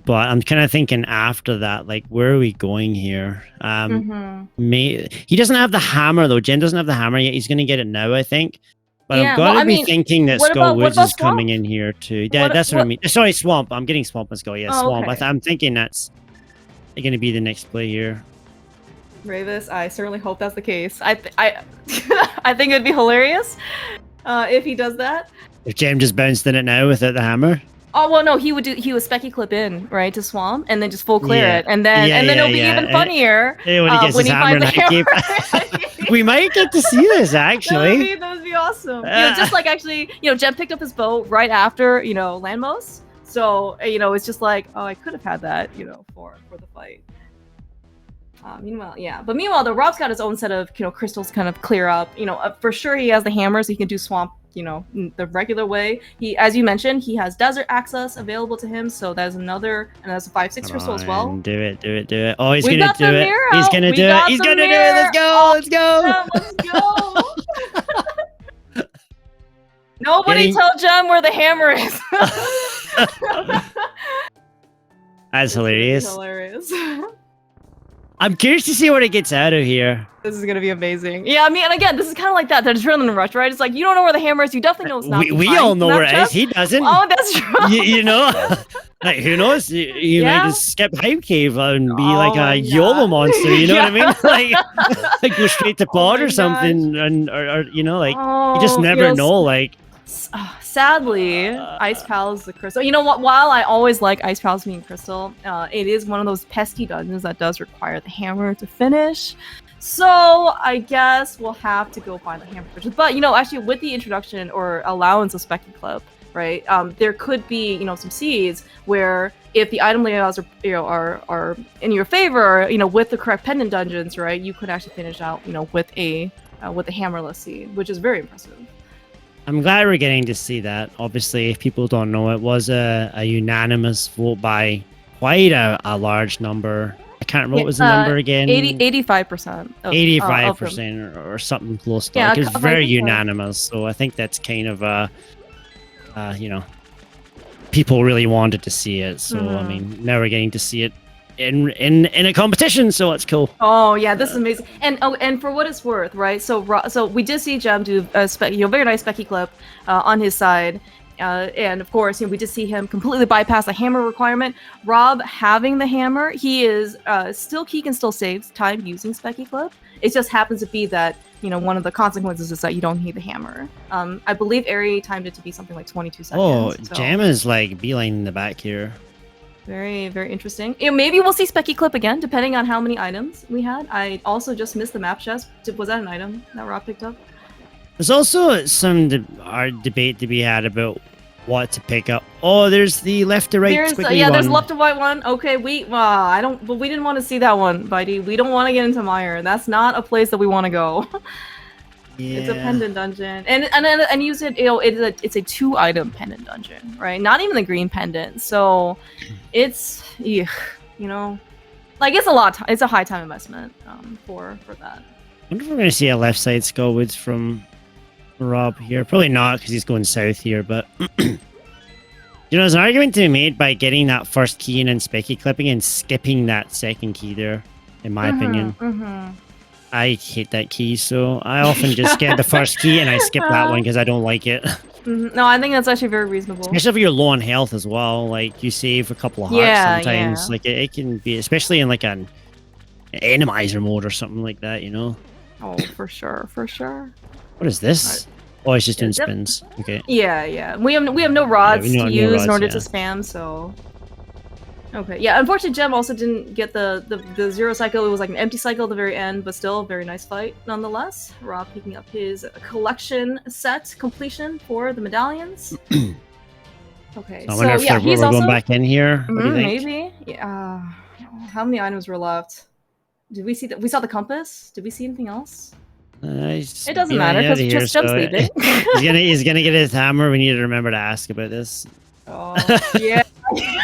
But I'm kind of thinking after that, like, where are we going here? He doesn't have the hammer, though. Jen doesn't have the hammer yet. He's going to get it now, I think. But I've got to be thinking that Skullwoods is coming in here, too. Yeah, that's what I mean. Sorry, Swamp. I'm getting Swamp and Skull. Yeah, Swamp. Okay. I'm thinking that's going to be the next play here. Ravis, I certainly hope that's the case. I think it'd be hilarious if he does that. If Jem just bounced in it now without the hammer? Oh well, no, he would Specky clip in right to Swamp and then just full clear it, and then it'll be even funnier when he finds the hammer. We might get to see this actually. That would be awesome. Just like actually, Jem picked up his bow right after Landmos, so it's just like, oh, I could have had that for the fight. Meanwhile, though, Rob's got his own set of crystals kind of clear up. For sure he has the hammer, so he can do Swamp the regular way. He, as you mentioned, he has desert access available to him, so that's another, and that's a 5/6 crystal as well. Do it. Oh, he's gonna do it. He's gonna do it. He's gonna do it. Let's go. Nobody tell Jem where the hammer is. That's hilarious. I'm curious to see what it gets out of here. This is gonna be amazing. Yeah, I mean, and again, this is kind of like that adrenaline rush, right? It's like you don't know where the hammer is. You definitely know it's not. We all know where it is. He doesn't. Oh, that's true. Like who knows? You might just skip Hype Cave and be like a YOLO monster. You know what I mean? Like go straight to pod or something, or you just never know. Like. Sadly, Ice Palace is the crystal. You know what? While I always like Ice Palace being crystal, it is one of those pesky dungeons that does require the hammer to finish. So I guess we'll have to go find the hammer. But actually, with the introduction or allowance of Specky Club, right? There could be, you know, some seeds where if the item layouts are, you know, are in your favor, you know, with the correct pendant dungeons, right, you could actually finish out, you know, with a hammerless seed, which is very impressive. I'm glad we're getting to see that. Obviously, if people don't know, it was a unanimous vote by quite a large number. I can't remember what was the number again. 85%. 85% or something close to. Yeah, like, it was very unanimous. So I think that's kind of you know, people really wanted to see it. So I mean, now we're getting to see it in a competition, so it's cool. Oh yeah, this is amazing. And for what it's worth, right? So we did see Jem do a very nice Specky clip on his side. And of course, you know, we did see him completely bypass the hammer requirement. Rob having the hammer, he is he can still save time using Specky clip. It just happens to be that, you know, one of the consequences is that you don't need the hammer. I believe Ari timed it to be something like 22 seconds. Oh, so. Jam is like beeline in the back here. Very, very interesting. You know, maybe we'll see Specky clip again, depending on how many items we had. I also just missed the map chest. Was that an item that Rob picked up? There's also some debate to be had about what to pick up. Oh, there's the left to right squiggly one. There's a left to right one. Okay, we didn't want to see that one, Bitey. We don't want to get into Mire. That's not a place that we want to go. Yeah. It's a pendant dungeon, and use it. You know, it's a 2-item pendant dungeon, right? Not even the green pendant. So, it's you know, like it's a lot. It's a high time investment for that. I wonder if we're going to see a left side Skullwoods from Rob here. Probably not, because he's going south here. But you know, there's an argument to be made by getting that first key and then Specky clipping and skipping that second key there. In my opinion. I hate that key, so I often just get the first key and I skip that one because I don't like it. No, I think that's actually very reasonable. Especially if you're low on health as well. Like, you save a couple of hearts sometimes. Yeah. Like, it can be, especially in like an Randomizer mode or something like that, you know? Oh, for sure, for sure. What is this? Right. Oh, it's just doing spins. Okay. Yeah. We have no rods to use in order to spam, so... Okay, yeah, unfortunately Jem also didn't get the 0 cycle. It was like an empty cycle at the very end, but still a very nice fight nonetheless. Rob picking up his collection set completion for the medallions. Okay, I wonder if we're going back in here. What do you think? Maybe. Yeah. How many items were left? Did we see that? We saw the compass. Did we see anything else? It doesn't matter because just Jem's leaving. he's gonna get his hammer. We need to remember to ask about this. Oh yeah.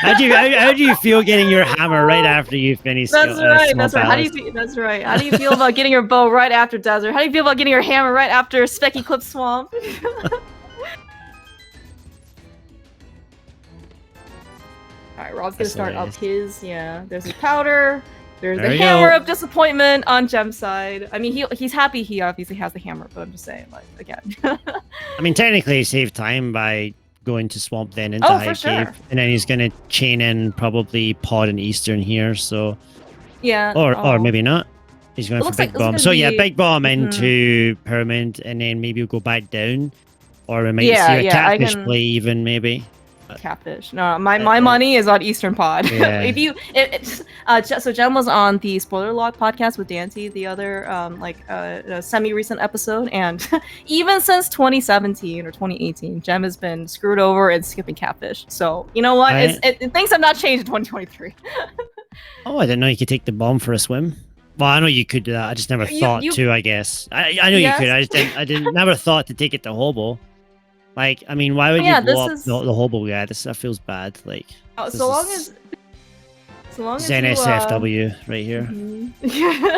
How do you feel getting your hammer right after you finish? That's right. That's right. How do you feel? That's right. How do you feel about getting your bow right after desert? How do you feel about getting your hammer right after Specky Clip Swamp? All right, Rob's gonna start up his. Yeah, there's his powder. There's the hammer of disappointment on Jem's side. I mean, he's happy he obviously has the hammer, but I'm just saying, like, again. I mean, technically, he saved time by going to swamp then into high cave, and then he's gonna chain in probably pod and eastern here. So yeah, or maybe not. He's going for big bomb. So yeah, big bomb into pyramid, and then maybe we'll go back down, or we might see a catfish play even maybe. Catfish. No, my money is on Eastern Pod. Yeah. So Jem was on the Spoiler Log podcast with Dante, the other semi-recent episode, and even since 2017 or 2018, Jem has been screwed over and skipping catfish. So you know what? Things have not changed in 2023. Oh, I didn't know you could take the bomb for a swim. Well, I know you could do that. I just never thought to. I guess I know you could. I didn't never thought to take it to Hobo. Like, I mean, why would you blow up the Hobo guy? That feels bad. Like, so long as NSFW right here.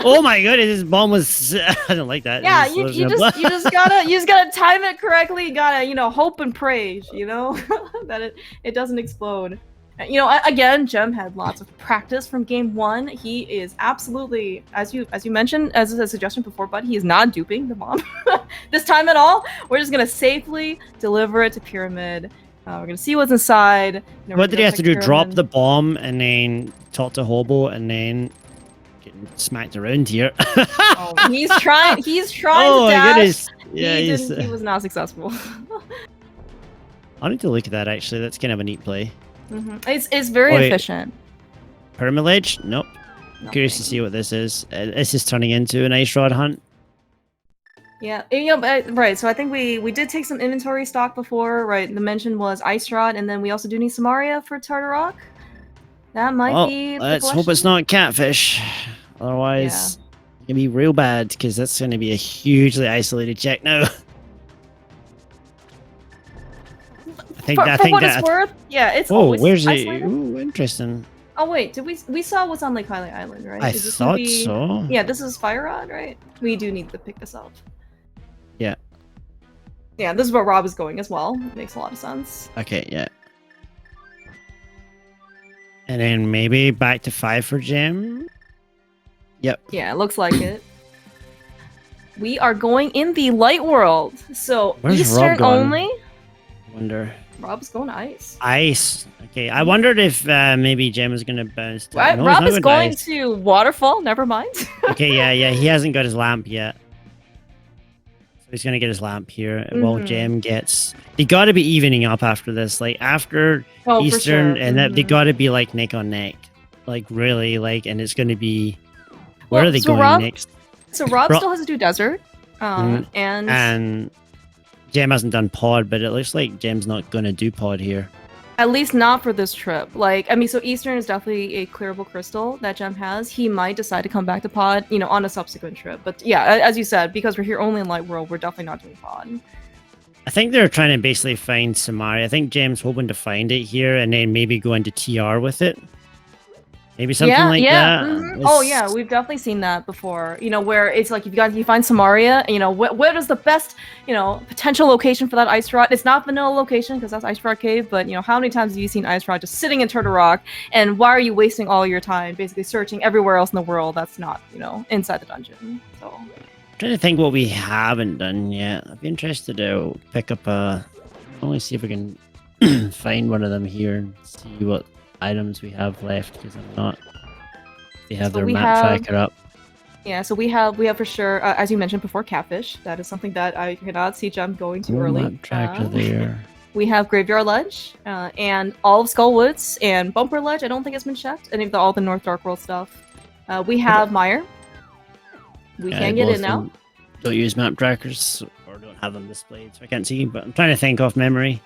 Oh my goodness, this bomb was. I don't like that. Yeah, you just gotta time it correctly. You gotta hope and pray. That it doesn't explode. Again, Jem had lots of practice from game 1. He is absolutely, as you mentioned, as a suggestion before, but he is not duping the bomb this time at all. We're just gonna safely deliver it to Pyramid. We're gonna see what's inside. What did he have to do? Pyramid. Drop the bomb and then talk to Hobo and then get smacked around here. He's trying. He's trying to dash. Goodness. Yeah, he was not successful. I need to look at that actually. That's kind of a neat play. It's very efficient. Pyramid ledge? Nope. Curious to see what this is. This is turning into an ice rod hunt. Yeah, right. So I think we did take some inventory stock before, right? The mention was Ice Rod, and then we also do need Samaria for Tartarok. That might be the let's hope question. it's not catfish. Otherwise, it's gonna be real bad because that's gonna be a hugely isolated check now. For what it's worth, yeah, it's always where's isolated. it? Ooh, interesting. Oh wait, we saw what's on Lake Highlight Island, right? I thought so. Yeah, this is Fire Rod, right? We do need to pick this up. Yeah. Yeah, this is where Rob is going as well. Makes a lot of sense. Okay, yeah. And then maybe back to 5 for Gem. Yep. Yeah, it looks like it. We are going in the light world, so Where's Eastern only. Wonder. Rob's going to ice. Ice. Okay, I wondered if maybe Gem is gonna bounce. No, Rob is going to waterfall. Never mind. Okay, yeah, he hasn't got his lamp yet. So he's gonna get his lamp here. While Gem gets, they got to be evening up after this. Like after Eastern, and that they got to be like neck on neck, like really, like, and it's gonna be. Where are they going next? So Rob still has to do desert, and Gem hasn't done pod, but it looks like Gem's not gonna do pod here. At least not for this trip. Like, I mean, so Eastern is definitely a clearable crystal that Gem has. He might decide to come back to pod, on a subsequent trip. But yeah, as you said, because we're here only in Light World, we're definitely not doing pod. I think they're trying to basically find Samaria. I think Gem's hoping to find it here and then maybe go into TR with it. Maybe something like that. Oh yeah, we've definitely seen that before. Where it's like you find Samaria, where is the best, potential location for that Ice Rod? It's not vanilla location because that's Ice Rod Cave, but how many times have you seen Ice Rod just sitting in Turtle Rock? And why are you wasting all your time basically searching everywhere else in the world that's not, inside the dungeon? So I'm trying to think what we haven't done yet. I'd be interested to pick up only see if we can find one of them here and see what items we have left, because I'm not. They have their map tracker up. Yeah, so we have for sure, as you mentioned before, catfish. That is something that I cannot see Gem going too early. Map tracker there. We have Graveyard Ledge, and all of Skull Woods, and Bumper Ledge. I don't think it's been checked. Any of all the North Dark World stuff. We have Mire. We can get in now. Don't use map trackers or don't have them displayed, so I can't see. But I'm trying to think off memory.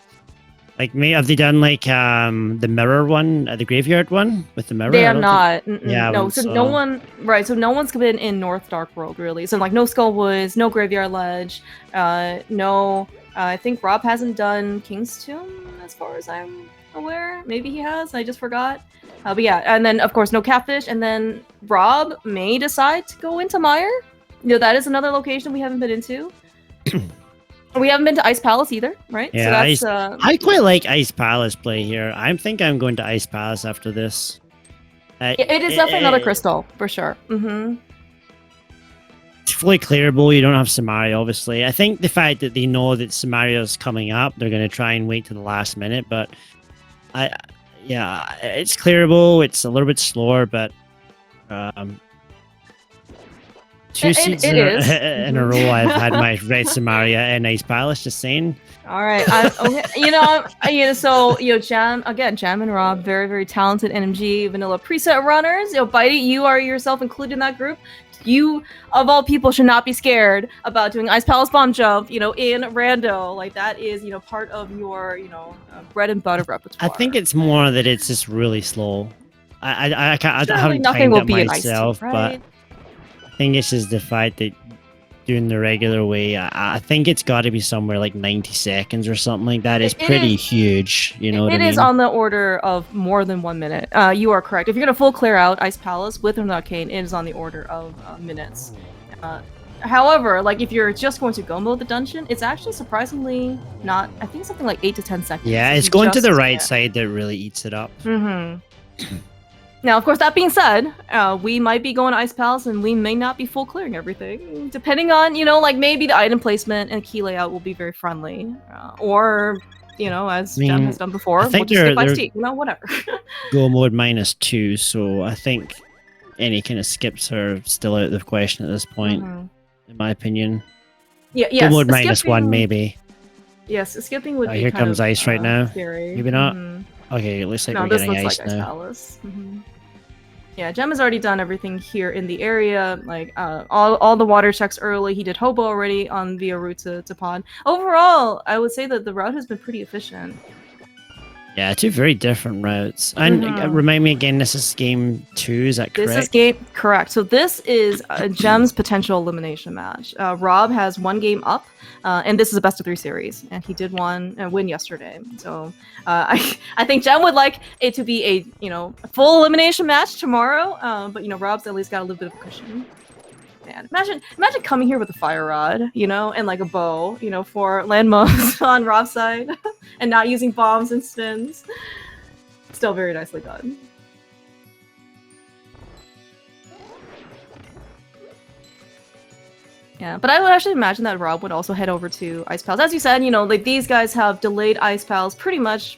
Like, have they done like the mirror one, the graveyard one with the mirror? They have not. Yeah, no. So no one, right? So no one's been in North Dark World really. So like no Skull Woods, no Graveyard Ledge, no. I think Rob hasn't done King's Tomb as far as I'm aware. Maybe he has. I just forgot. But yeah, and then of course no catfish, and then Rob may decide to go into Mire. That is another location we haven't been into. We haven't been to Ice Palace either, right? Yeah, so that's, I quite like Ice Palace play here. I think I'm going to Ice Palace after this. It is definitely another crystal, for sure. It's fully clearable. You don't have Samaria, obviously. I think the fact that they know that Samaria is coming up, they're going to try and wait to the last minute. But yeah, it's clearable. It's a little bit slower, but two seasons in a row I've had my red Samaria and Ice Palace, just saying. All right. So Jam and Rob, very, very talented NMG vanilla preset runners. Bitey, you are yourself included in that group. You, of all people, should not be scared about doing Ice Palace Bomb Jump, in Rando. Like, that is, part of your, bread and butter repertoire. I think it's more that it's just really slow. I haven't nothing will be myself, an ice tea, right? But I think it's just the fact that doing the regular way, I think it's got to be somewhere like 90 seconds or something like that. It's pretty huge, you know what I mean? It is on the order of more than 1 minute. You are correct. If you're going to full clear out Ice Palace with or without Cane, it is on the order of minutes. However, like if you're just going to go mode the dungeon, it's actually surprisingly not. I think something like 8 to 10 seconds. Yeah, it's going to the right side that really eats it up. Now, of course, that being said, we might be going to Ice Palace and we may not be full clearing everything. Depending on, like maybe the item placement and key layout will be very friendly. Or, as Jem has done before, we'll just skip Ice Tea. Whatever. Go mode -2, so I think any kind of skips are still out of the question at this point, in my opinion. Yeah, go mode -1, maybe. Yes, skipping would be here comes Ice right now. Scary. Maybe not. Okay, it looks like we're getting Ice like now. Ice Palace. Yeah, Gem has already done everything here in the area. Like all the water checks early. He did Hobo already on via route to Pod. Overall, I would say that the route has been pretty efficient. Yeah, two very different routes. And remind me again, this is game 2, is that correct? This is correct. So this is Gem's potential elimination match. Rob has 1 game up, and this is a best of 3 series, and he did win yesterday. So I think Gem would like it to be a full elimination match tomorrow, but Rob's at least got a little bit of a cushion. Man, imagine coming here with a fire rod, and like a bow, for land mobs on Rob's side, and not using bombs and spins. Still very nicely done. Yeah, but I would actually imagine that Rob would also head over to Ice Pals. As you said, like these guys have delayed Ice Pals pretty much,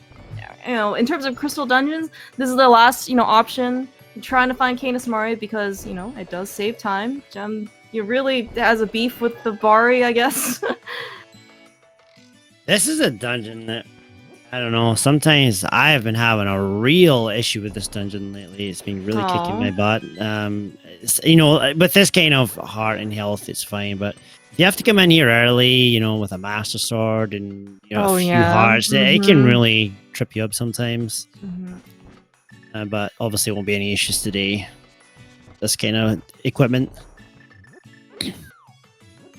in terms of Crystal Dungeons, this is the last, option. I'm trying to find Canis Mari because, it does save time. Gem, really has a beef with the Bari, I guess. This is a dungeon that, I don't know, sometimes I have been having a real issue with this dungeon lately. It's been really kicking my butt. With this kind of heart and health, it's fine, but you have to come in here early, with a Master Sword and a few hearts. It can really trip you up sometimes. But obviously it won't be any issues today. This kind of equipment.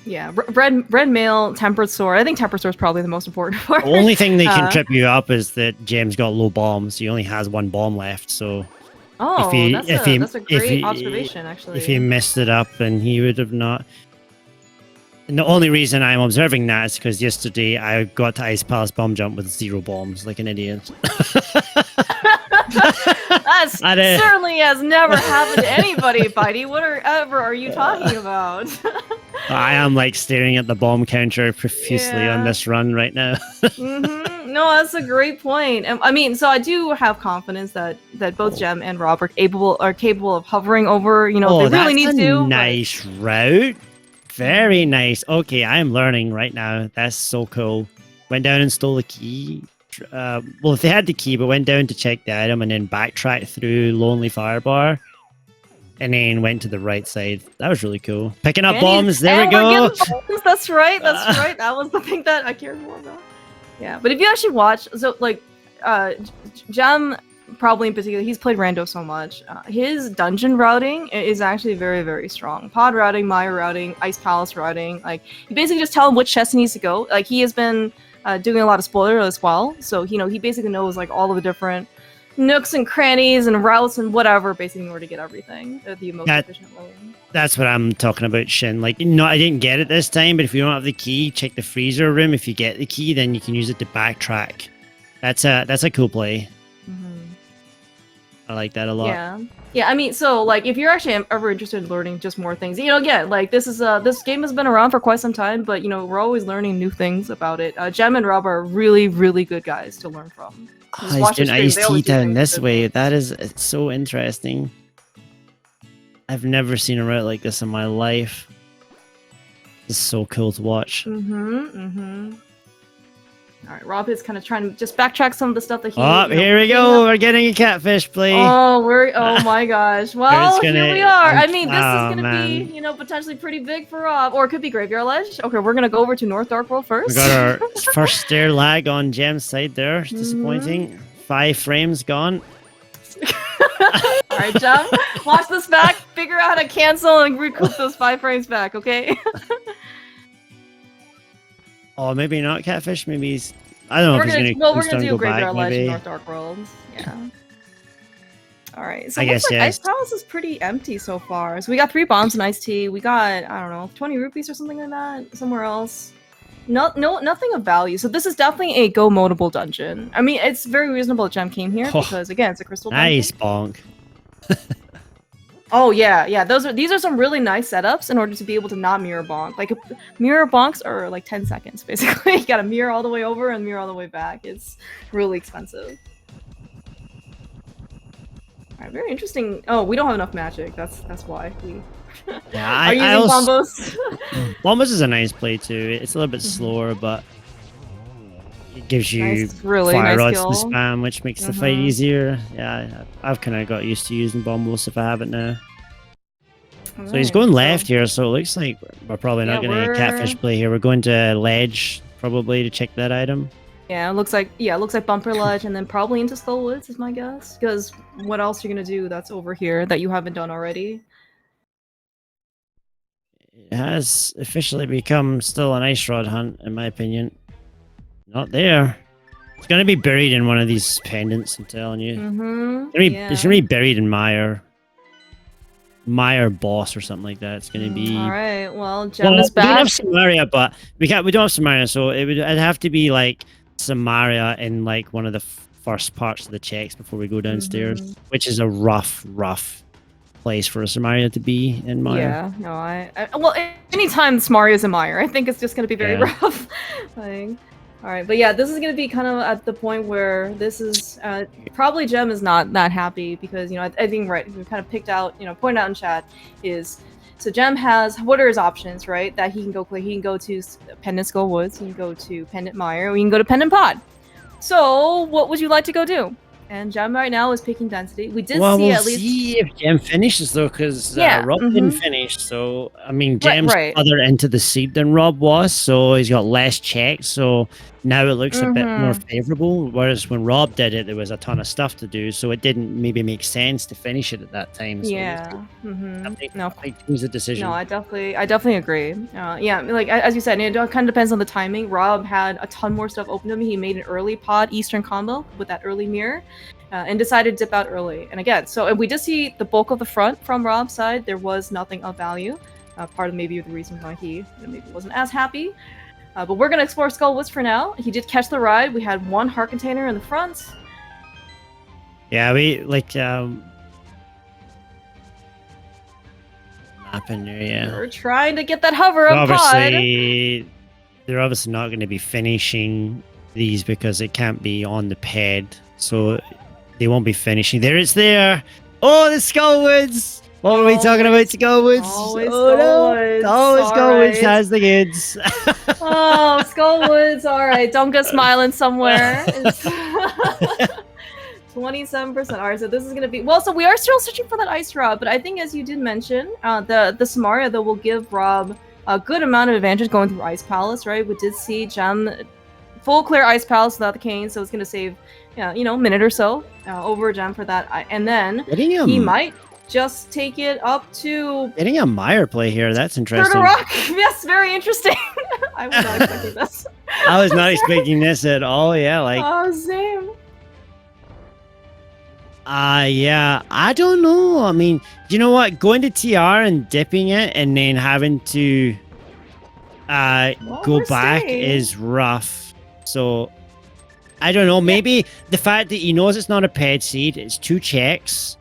Yeah, red mail, tempered sword. I think tempered sword is probably the most important part. The only thing that can trip you up is that Gem's got low bombs. He only has 1 bomb left, so... Oh, that's a great observation, actually. If he messed it up, then he would have not... And the only reason I'm observing that is because yesterday I got to Ice Palace bomb jump with 0 bombs, like an idiot. That certainly has never happened to anybody, Bitey. Whatever are you talking about? I am like staring at the bomb counter profusely on this run right now. No, that's a great point. I mean, so I do have confidence that both Gem and Rob are capable of hovering over. They really need to. Nice route. Very nice. Okay, I am learning right now. That's so cool. Went down and stole the key. Well, if they had the key, but went down to check the item and then backtracked through Lonely Firebar. And then went to the right side. That was really cool. Picking up bombs. There we go. That's right. That's right. That was the thing that I cared more about. Yeah, but if you actually watch, so like, Gem probably in particular, he's played Rando so much. His dungeon routing is actually very, very strong. Pod routing, Maya routing, Ice Palace routing. Like, you basically just tell him which chest he needs to go. Like, he has been doing a lot of spoiler as well. So, he basically knows like all of the different nooks and crannies and routes and whatever, basically in order to get everything at the most efficient way. That's what I'm talking about, Shin. Like, no, I didn't get it this time, but if you don't have the key, check the freezer room. If you get the key, then you can use it to backtrack. That's a cool play. I like that a lot. Yeah. I mean, so like, if you're actually ever interested in learning just more things, again, like this game has been around for quite some time, but we're always learning new things about it. Gem and Rob are really, really good guys to learn from. He's doing iced tea down this way. It's so interesting. I've never seen a route like this in my life. This is so cool to watch. All right, Rob is kind of trying to just backtrack some of the stuff that he... Oh, here we go. We're getting a catfish play. Oh my gosh. Well, here we are. I mean, this is going to be, potentially pretty big for Rob. Or it could be Graveyard Ledge. Okay, we're going to go over to North Dark World first. We got our first stair lag on Gem's side there. It's disappointing. 5 frames gone. All right, Gem. Watch this back. Figure out how to cancel and recoup those 5 frames back, okay? Oh, maybe not catfish. Maybe he's... I don't know if he's going to... we're going to do Graveyard Ledge in North Dark World. Yeah. Alright, so I guess, Ice Palace is pretty empty so far. So we got 3 bombs and iced tea. We got, I don't know, 20 rupees or something like that somewhere else. Nothing of value. So this is definitely a go-modable dungeon. I mean, it's very reasonable that Gem came here because, again, it's a crystal dungeon. Nice bonk. Oh yeah. These are some really nice setups in order to be able to not mirror bonk. Like mirror bonks are like 10 seconds basically. You gotta mirror all the way over and mirror all the way back. It's really expensive. Alright, very interesting. Oh, we don't have enough magic. That's why we are using Bombos. Bombos is a nice play too. It's a little bit slower, but it gives you really fire nice rods and spam, which makes the fight easier. Yeah, I've kind of got used to using bombos if I have it now. Right, so he's going left here, so it looks like we're probably not going to catfish play here. We're going to ledge probably to check that item. Yeah, it looks like bumper ledge and then probably into Skull Woods is my guess. Because what else are you gonna do that's over here that you haven't done already? It has officially become still an ice rod hunt, in my opinion. Not there. It's gonna be buried in one of these pendants, I'm telling you. It's gonna be buried in Mire boss or something like that. It's gonna be. All right. Well, Gem is back. We don't have Samaria, but we don't have Samaria, so it'd have to be like Samaria in like one of the first parts of the checks before we go downstairs, which is a rough place for a Samaria to be in Mire. Yeah. No, well, anytime Samaria's in Mire, I think it's just gonna be very rough. All right, but yeah, this is gonna be kind of at the point where this is probably Gem is not that happy because I think we kind of picked out pointed out in chat is so Gem has what are his options, right? That he can go play. He can go to Pendant Skull Woods. He can go to Pendant Mire. Or he can go to Pendant Pod. So what would you like to go do? And Gem right now is picking density. We did see at least. See if Gem finishes though, because Rob didn't finish. So I mean, Gem's further into the seed than Rob was, so he's got less checks. So now it looks a bit more favorable. Whereas when Rob did it, there was a ton of stuff to do, so it didn't maybe make sense to finish it at that time. So I think it was a decision. No, I definitely agree. Yeah, like as you said, it kind of depends on the timing. Rob had a ton more stuff open to him. He made an early pod Eastern combo with that early mirror. And decided to dip out early. And again, and we did see the bulk of the front from Rob's side. There was nothing of value. Part of maybe the reason why he maybe wasn't as happy. But we're going to explore Skull Woods for now. He did catch the ride. We had one heart container in the front. Yeah, we like map in there, yeah. We're trying to get that hover up pod. They're obviously not going to be finishing these because it can't be on the ped. So they won't be finishing. There it's there. Oh, the Skull Woods. What were we talking about? Skull Woods. Always Skull Woods. Always Skull Woods has the goods. Oh, Skull Woods. All right. Don't go smiling somewhere. 27%. All right. So this is going to be... Well, so we are still searching for that ice rod. But I think as you did mention, the Samaria, though, will give Rob a good amount of advantage going through Ice Palace, right? We did see Gem full clear Ice Palace without the cane. So it's going to save... a minute or so over Gem for that, and then he might just take it up to getting a Mire play here. That's interesting. Rock. Yes, very interesting. I was not expecting this. I was not expecting this at all. Yeah, like same. Yeah, I don't know. I mean, you know what? Going to TR and dipping it and then having to go back is rough. So. I don't know, maybe the fact that he knows it's not a ped seed, it's 2 checks.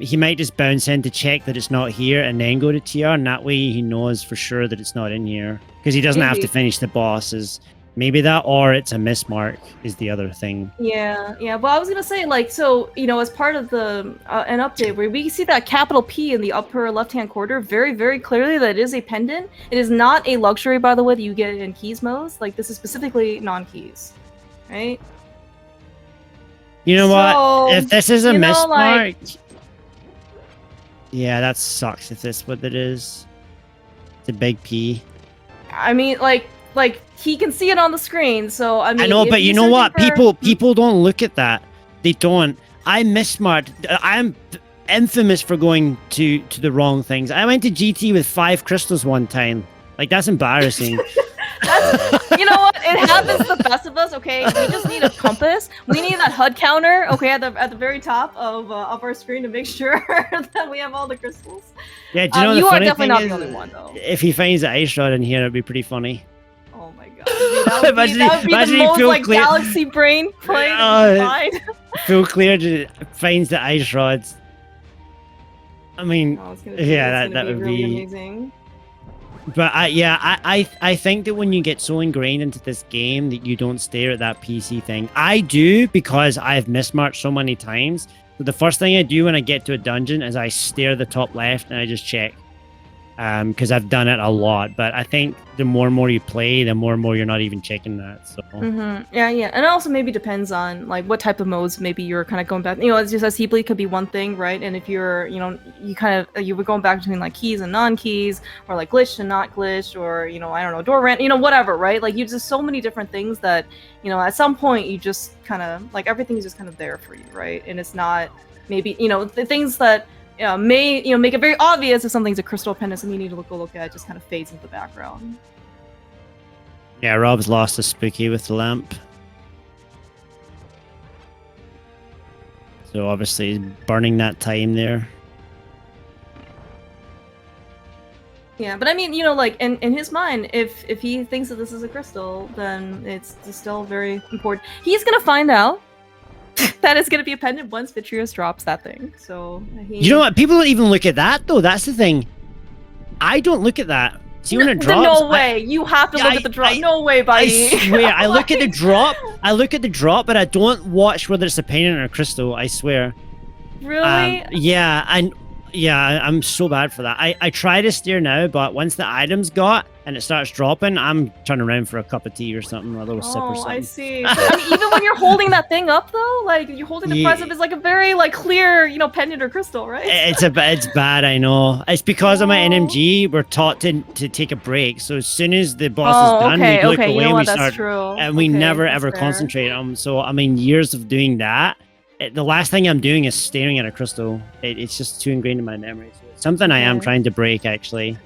He might just bounce in to check that it's not here and then go to TR, and that way he knows for sure that it's not in here. Because he doesn't have to finish the bosses. Maybe that, or it's a mismark is the other thing. Yeah. Well, I was going to say, as part of an update where we see that capital P in the upper left-hand corner very, very clearly that it is a pendant. It is not a luxury, by the way, that you get in keys modes. Like, this is specifically non-keys. Right? You know what? If this is a mismark... Yeah, that sucks if that's what it is. It's a big P. I mean, he can see it on the screen, so I mean... I know, but you know what? People don't look at that. They don't. I mismarked. I'm infamous for going to the wrong things. I went to GT with 5 crystals one time. Like, that's embarrassing. You know what? It happens to the best of us. Okay, we just need a compass. We need that HUD counter. Okay, at the very top of our screen to make sure that we have all the crystals. Yeah, do you know you the are funny definitely thing not is, the only one, though. If he finds the ice rod in here, it'd be pretty funny. Oh my god! That would be the most galaxy brain play. Phil Clear finds the ice rods. I mean, that would be amazing. But I think that when you get so ingrained into this game that you don't stare at that PC thing. I do because I've mismarked so many times. So the first thing I do when I get to a dungeon is I stare at the top left and I just check. because I've done it a lot. But I think the more and more you play, the more and more you're not even checking that. So yeah, and it also maybe depends on like what type of modes maybe you're kind of going back. It's just as bleed could be one thing, right? And if you're you were going back between like keys and non-keys, or like glitched and not glitched, or I don't know, door rent, whatever, right? Like you just so many different things that at some point you just kind of like everything's just kind of there for you, right? And it's not maybe the things that may make it very obvious if something's a crystal pendant, and you need to look at, just kind of fades into the background. Yeah, Rob's lost a spooky with the lamp. So obviously he's burning that time there. Yeah, but I mean, like in his mind, if he thinks that this is a crystal, then it's still very important. He's gonna find out that it's gonna be a pendant once Vitrius drops that thing. So you know what? People don't even look at that though. That's the thing. I don't look at that. See when it drops? No way! You have to look at the drop. No way, buddy. I swear, I look at the drop. I look at the drop, but I don't watch whether it's a pendant or a crystal. I swear. Really? Yeah, I'm so bad for that. I try to steer now, but once the items got and it starts dropping, I'm turning around for a cup of tea or something, or a little sip or something. I see. I mean, even when you're holding that thing up, though, like you're holding the prize up, is like a very like clear, pendant or crystal, right? It's bad. I know. It's because of my NMG. We're taught to take a break. So as soon as the boss is done, we look away and we start, and we never ever concentrate. So I mean, years of doing that. The last thing I'm doing is staring at a crystal. It's just too ingrained in my memory. So it's something I am trying to break, actually.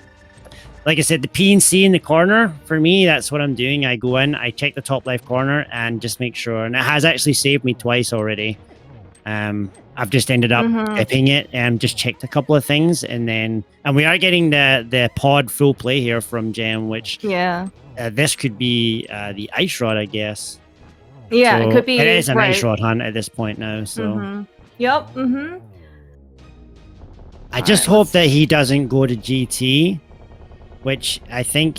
Like I said, the P and C in the corner, for me, that's what I'm doing. I go in, I check the top left corner and just make sure. And it has actually saved me twice already. I've just ended up tipping it and just checked a couple of things. And we are getting the pod full play here from Gem, which this could be the ice rod, I guess. Yeah, so it could be. It is an ice rod hunt at this point now. So. Yep. I just hope that he doesn't go to GT, which I think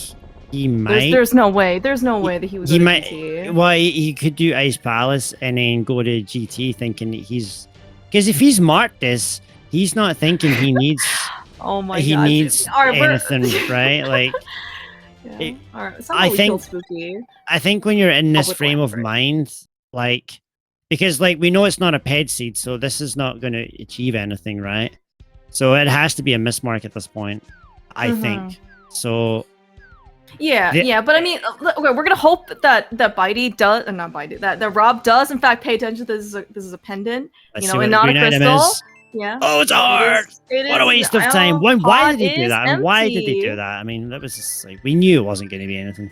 he might. There's no way. There's no way that he was. He might. GT. Well, he could do Ice Palace and then go to GT, thinking because if he's marked this, he's not thinking he needs. Oh my god. He needs anything, right? Like. Yeah. I think when you're in this frame of mind, like, because like we know it's not a ped seed, so this is not going to achieve anything, right? So it has to be a mismark at this point, I think. So yeah, but I mean, okay, we're gonna hope that Bitey does, not Bitey, that Rob does in fact pay attention to this is a pendant, and not a crystal. Yeah. Oh, it's hard. What a waste of time. Why did he do that? And why did they do that? I mean, that was just like, we knew it wasn't going to be anything.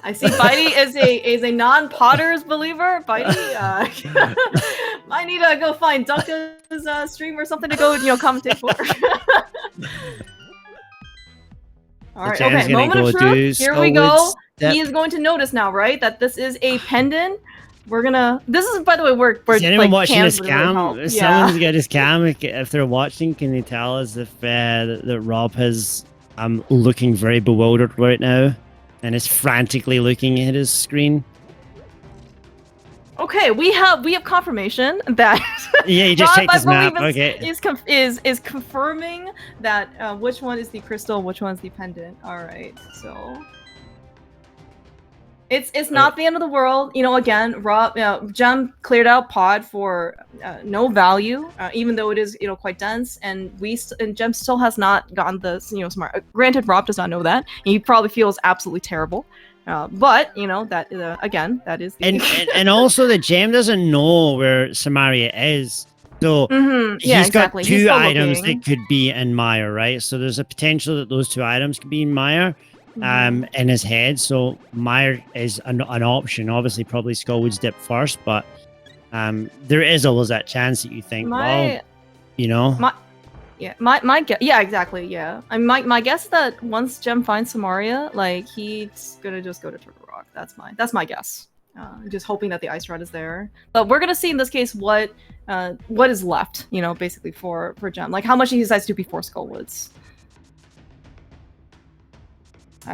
I see Bitey is a non-Potters believer. Bitey, I need to go find Dunca's stream or something to go, commentate for. All right, okay, moment of truth. Here we go. He is going to notice now, right, that this is a pendant. This is, by the way, we're is anyone like, watching this cam? Really someone's got his cam. If they're watching, can they tell us if that Rob has? I'm looking very bewildered right now, and is frantically looking at his screen. Okay, we have confirmation that he just checked his map. Okay, is confirming that which one is the crystal, which one's the pendant. All right, so. It's not the end of the world, Again, Gem cleared out pod for no value, even though it is quite dense, and Gem still has not gotten the smart. Granted, Rob does not know that. He probably feels absolutely terrible, but that again, that is the and also the Gem doesn't know where Samaria is. So he's got two items that could be in Maya, right? So there's a potential that those two items could be in Maya. In his head, so Meyer is an option. Obviously, probably Skullwood's dip first, but there is always that chance that you think, my guess, exactly, yeah. I mean, my guess is that once Gem finds Samaria, like he's gonna just go to Turtle Rock. That's my guess. Just hoping that the ice rod is there. But we're gonna see in this case what is left, basically for Gem, like how much he decides to do before Skullwoods.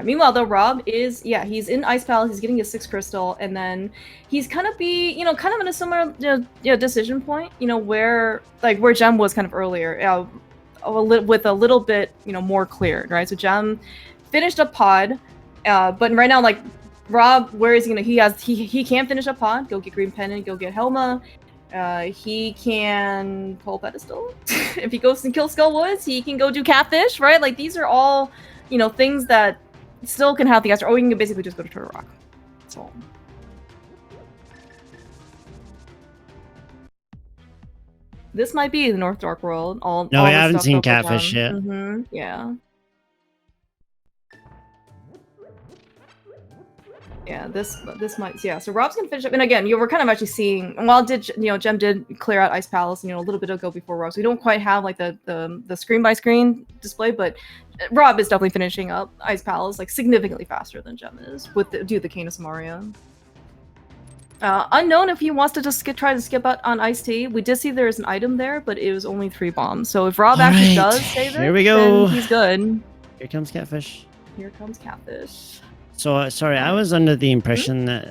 Meanwhile, though, Rob is, he's in Ice Palace, he's getting his 6th crystal, and then he's kind of in a similar decision point, where Gem was kind of earlier, with a little bit, more cleared, right? So Gem finished up Pod, but right now, like, Rob, where is he gonna, he can finish up Pod, go get Green Pennant, go get Helma, he can pull Pedestal. If he goes and kills Skullwoods, he can go do Catfish, right? Like, these are all, things that still can have the Astro. Or you can basically just go to Turtle Rock. So. This might be the North Dark World. No, we haven't seen Catfish yet. Yeah. Yeah, this might, so Rob's gonna finish up, and again, we're kind of actually seeing, while Gem did clear out Ice Palace, a little bit ago before Rob, so we don't quite have like the screen by screen display, but Rob is definitely finishing up Ice Palace like significantly faster than Gem is with due to the Canis Maria. Unknown if he wants to just try to skip out on Ice Tea. We did see there is an item there, but it was only 3 bombs. So if Rob actually does save it, here we go. Then he's good. Here comes Catfish. Here comes Catfish. So, sorry, I was under the impression that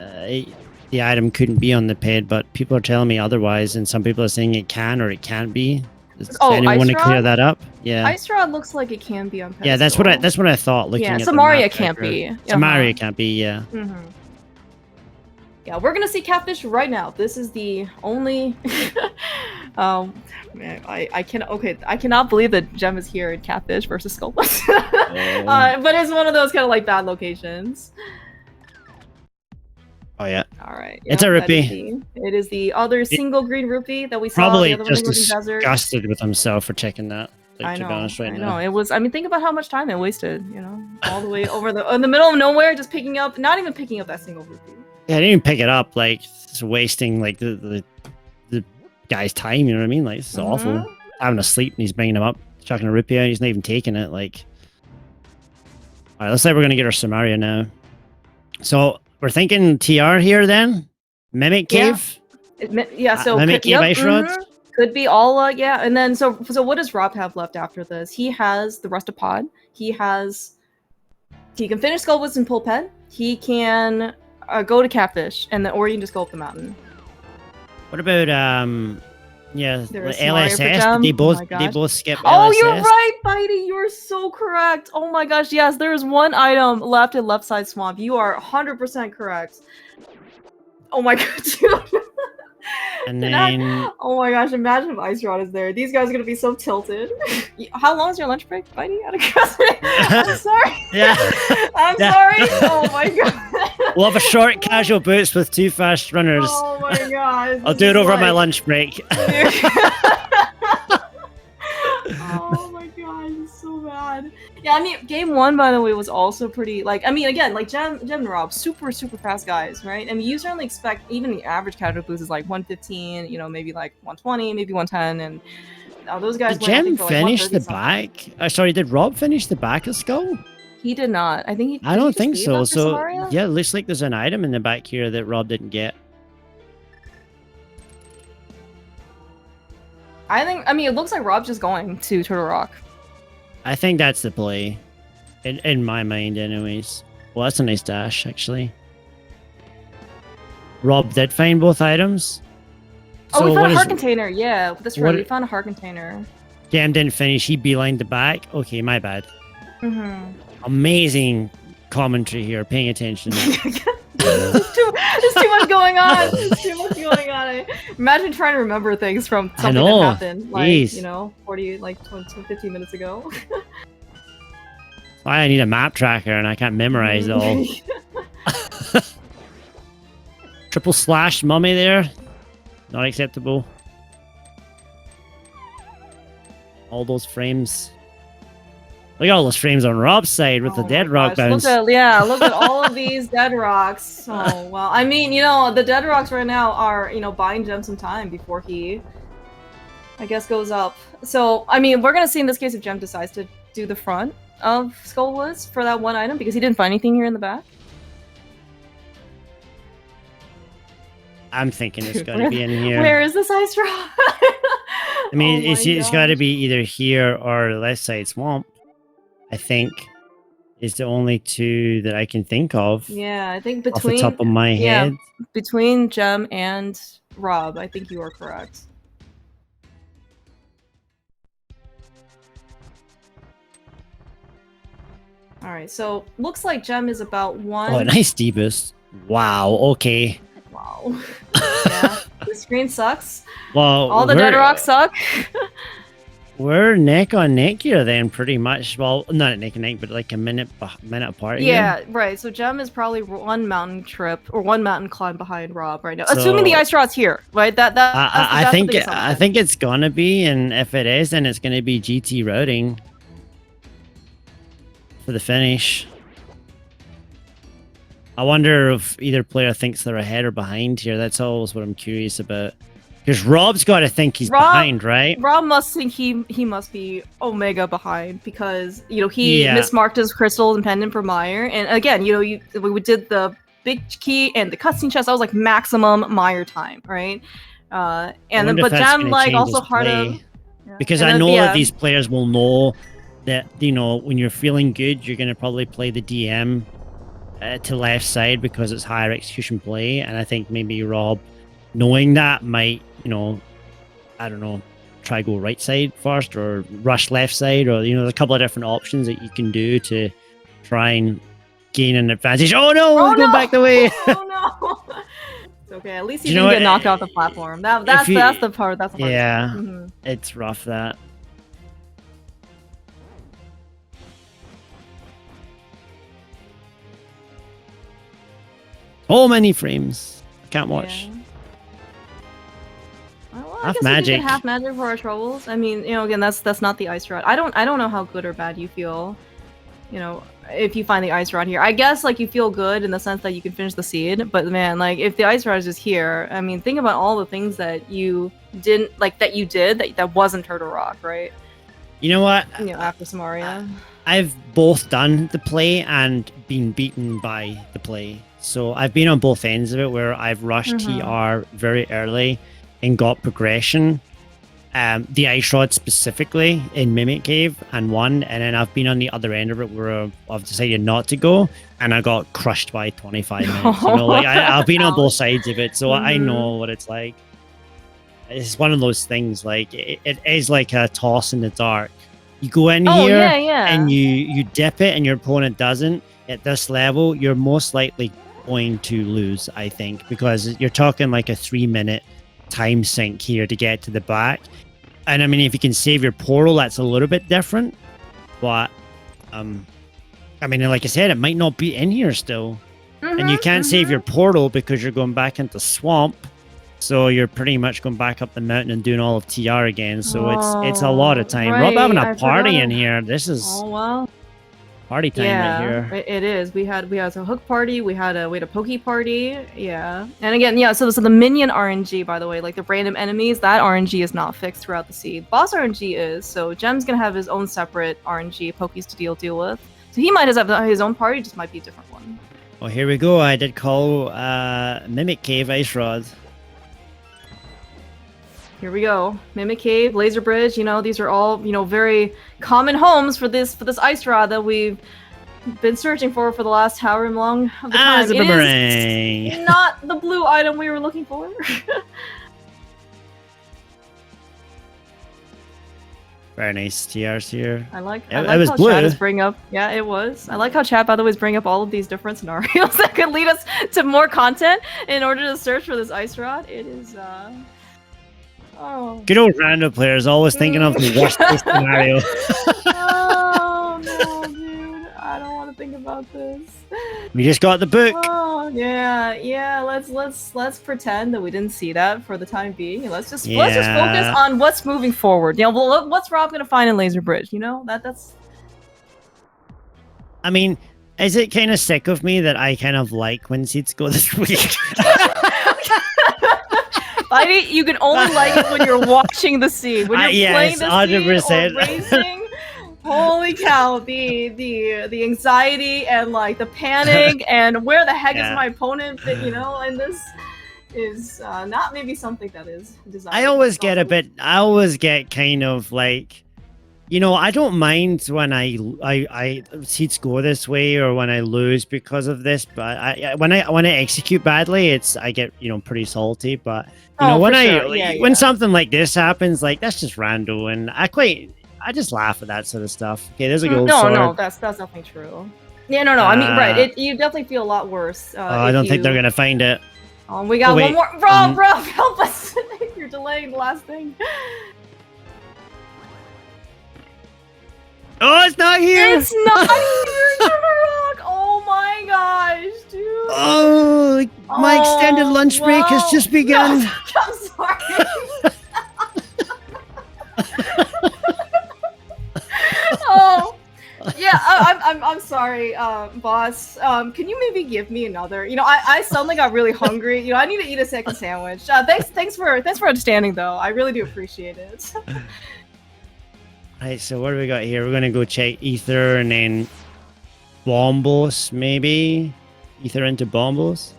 the item couldn't be on the pad, but people are telling me otherwise, and some people are saying it can or it can't be. Does anyone want to clear that up? Yeah. Ice Rod looks like it can be on pedestal. Yeah, that's what I thought. Looking at Samaria can't be. Samaria can't be. Yeah. Yeah, we're gonna see Catfish right now. This is the only. Man, I cannot believe that Gem is here in Catfish versus Skullwoods. But it's one of those kind of like bad locations. Oh yeah. All right. It's a rupee. It is the other single green rupee that we saw. Probably the other just disgusted with himself for checking that. Like, I know. I know. It was. I mean, think about how much time it wasted. All the way over in the middle of nowhere, just picking up, not even picking up that single rupee. Yeah, I didn't even pick it up. Like, it's wasting like the guy's time. You know what I mean? Like, it's awful. Having a sleep and he's bringing him up, chucking a rupee out. He's not even taking it. Like, all right, looks like we're gonna get our Samaria now. So we're thinking TR here then. Mimic Cave. So Mimic Cave Ice Rods. Could be all. And then so what does Rob have left after this? He has the rest of Pod. He can finish Skullwoods and pull Ped. He can go to Catfish, or you can just go up the mountain. What about LSS? They both skip LSS. Oh, you're right, Bitey. You're so correct. Oh my gosh, yes, there's one item left in Left Side Swamp. You are 100% correct. Oh my god, dude. And then... oh my gosh, imagine if Ice Rod is there. These guys are gonna be so tilted. How long is your lunch break, Bitey? Out of curiosity. I'm sorry. Yeah. I'm sorry. Oh my god. We'll have a short casual boots with 2 fast runners. Oh my god. I'll do it over my lunch break. Oh my god, it's so bad. Yeah, I mean, game 1, by the way, was also pretty, again, Gem and Rob, super fast guys, right? I mean, you certainly expect, even the average casual boost is like 115, maybe like 120, maybe 110, and those guys did Gem finish the back? Sorry, did Rob finish the back of Skull? He did not. I think I don't think so. So, yeah, it looks like there's an item in the back here that Rob didn't get. I mean, it looks like Rob's just going to Turtle Rock. I think that's the play. In my mind, anyways. Well, that's a nice dash, actually. Rob did find both items. Oh, we found a heart container. Yeah, that's right. We found a heart container. Gem didn't finish. He beelined the back. Okay, my bad. Amazing commentary here. Paying attention. There's too much going on. There's too much going on. Imagine trying to remember things from something that happened, like, 15 minutes ago. Why I need a map tracker and I can't memorize it all. Triple slash mummy there. Not acceptable. All those frames. Look at all those frames on Rob's side with the dead rock bounce. Look at all of these dead rocks. Oh, well, I mean, the dead rocks right now are, buying Gem some time before he, I guess, goes up. So, I mean, we're going to see in this case if Gem decides to do the front of Skullwoods for that one item, because he didn't find anything here in the back. I'm thinking it's got to be in here. Where is this ice rock? I mean, it's got to be either here or Left Side Swamp. I think. is the only two that I can think of. Yeah, I think off the top of my head. Between Gem and Rob, I think you are correct. All right, so looks like Gem is about 1. Oh, nice deboost. Wow. Okay. Wow. Yeah, the screen sucks. Well, all the dead rocks suck. We're neck on neck here then, pretty much. Well, not neck and neck, but like a minute apart. Yeah, right. So Gem is probably 1 mountain trip or 1 mountain climb behind Rob right now, assuming the ice rod's here, right? I think it's gonna be, and if it is, then it's gonna be GT routing for the finish. I wonder if either player thinks they're ahead or behind here. That's always what I'm curious about. Because Rob's got to think he's behind, right? Rob must think he must be Omega behind because, you know, he mismarked his crystals and pendant for Meyer. And again, you know, we did the big key and the cutscene chest. That was like maximum Meyer time, right? And then, but Gem like also hard of... Because I know that these players will know that, you know, when you're feeling good, you're going to probably play the DM to left side because it's higher execution play. And I think maybe Rob, knowing that, might, you know, I don't know, try go right side first or rush left side, or, you know, there's a couple of different options that you can do to try and gain an advantage. Oh no, he's going back the way. Oh no. It's okay. At least he didn't get knocked off the platform. That's the part. That's the part. Yeah, it's rough that. So many frames. I can't watch. Well, I guess magic. We can get half magic for our troubles. I mean, you know, again, that's not the ice rod. I don't know how good or bad you feel, you know, if you find the ice rod here. I guess like you feel good in the sense that you can finish the seed, but man, like if the ice rod is just here, I mean, think about all the things that you didn't like that wasn't Turtle Rock, right? You know what? You know, after Samaria. I've both done the play and been beaten by the play. So I've been on both ends of it where I've rushed TR very early and got progression. The ice rod specifically in Mimic Cave and won, and then I've been on the other end of it where I've decided not to go and I got crushed by 25 minutes. You know, like I've been on both sides of it, so I know what it's like. It's one of those things, like it is like a toss in the dark. You go in here and you dip it and your opponent doesn't. At this level, you're most likely going to lose, I think, because you're talking like a 3-minute time sink here to get to the back. And I mean, if you can save your portal, that's a little bit different. But I mean, like I said, it might not be in here still. And you can't save your portal because you're going back into swamp. So you're pretty much going back up the mountain and doing all of TR again. So it's a lot of time. Rob having a party in here. This is party time right here. It is. We had a hook party. We had a pokey party. Yeah. And again, so the minion RNG, by the way, like the random enemies, that RNG is not fixed throughout the seed. Boss RNG is. So Gem's gonna have his own separate RNG pokies to deal with. So he might have his own party, just might be a different one. Oh, here we go. I did call Mimic Cave Ice Rod. Here we go. Mimic Cave, Laser Bridge, you know, these are all, you know, very common homes for this ice rod that we've been searching for the last however long of the time. It's a boomerang. It is not the blue item we were looking for. Very nice TRs here. I like how chat is bring up. Yeah, it was. I like how chat, by the way, is bring up all of these different scenarios that could lead us to more content in order to search for this ice rod. It is good old random players always thinking of the worst case scenario. Oh no, dude! I don't want to think about this. We just got the book. Oh yeah. Let's pretend that we didn't see that for the time being. Let's just focus on what's moving forward. You know, what's Rob gonna find in Laser Bridge? You know, that's. I mean, is it kind of sick of me that I kind of like when seeds go this week? You can only like it when you're watching the scene. When you're playing the 100%. Scene or racing, holy cow, the anxiety and like the panic and where the heck is my opponent? You know, and this is not maybe something that is designed. I always get kind of like You know, I don't mind when I seats go this way or when I lose because of this, but when I execute badly, I get, you know, pretty salty. But you know, when when something like this happens, like that's just rando, and I just laugh at that sort of stuff. Okay, there's a gold sword. No, that's definitely true. Yeah, no, I mean, right, you definitely feel a lot worse. I don't think they're gonna find it. We got one more. Rob, help us! You're delaying the last thing. Oh, it's not here! It's not here, Rock! Oh my gosh, dude! Oh, my extended lunch break has just begun. No, I'm sorry. Oh, yeah, I'm sorry, boss. Can you maybe give me another? You know, I suddenly got really hungry. You know, I need to eat a second sandwich. Thanks for understanding, though. I really do appreciate it. Alright, so what do we got here? We're gonna go check Ether and then Bombos, maybe? Ether into Bombos?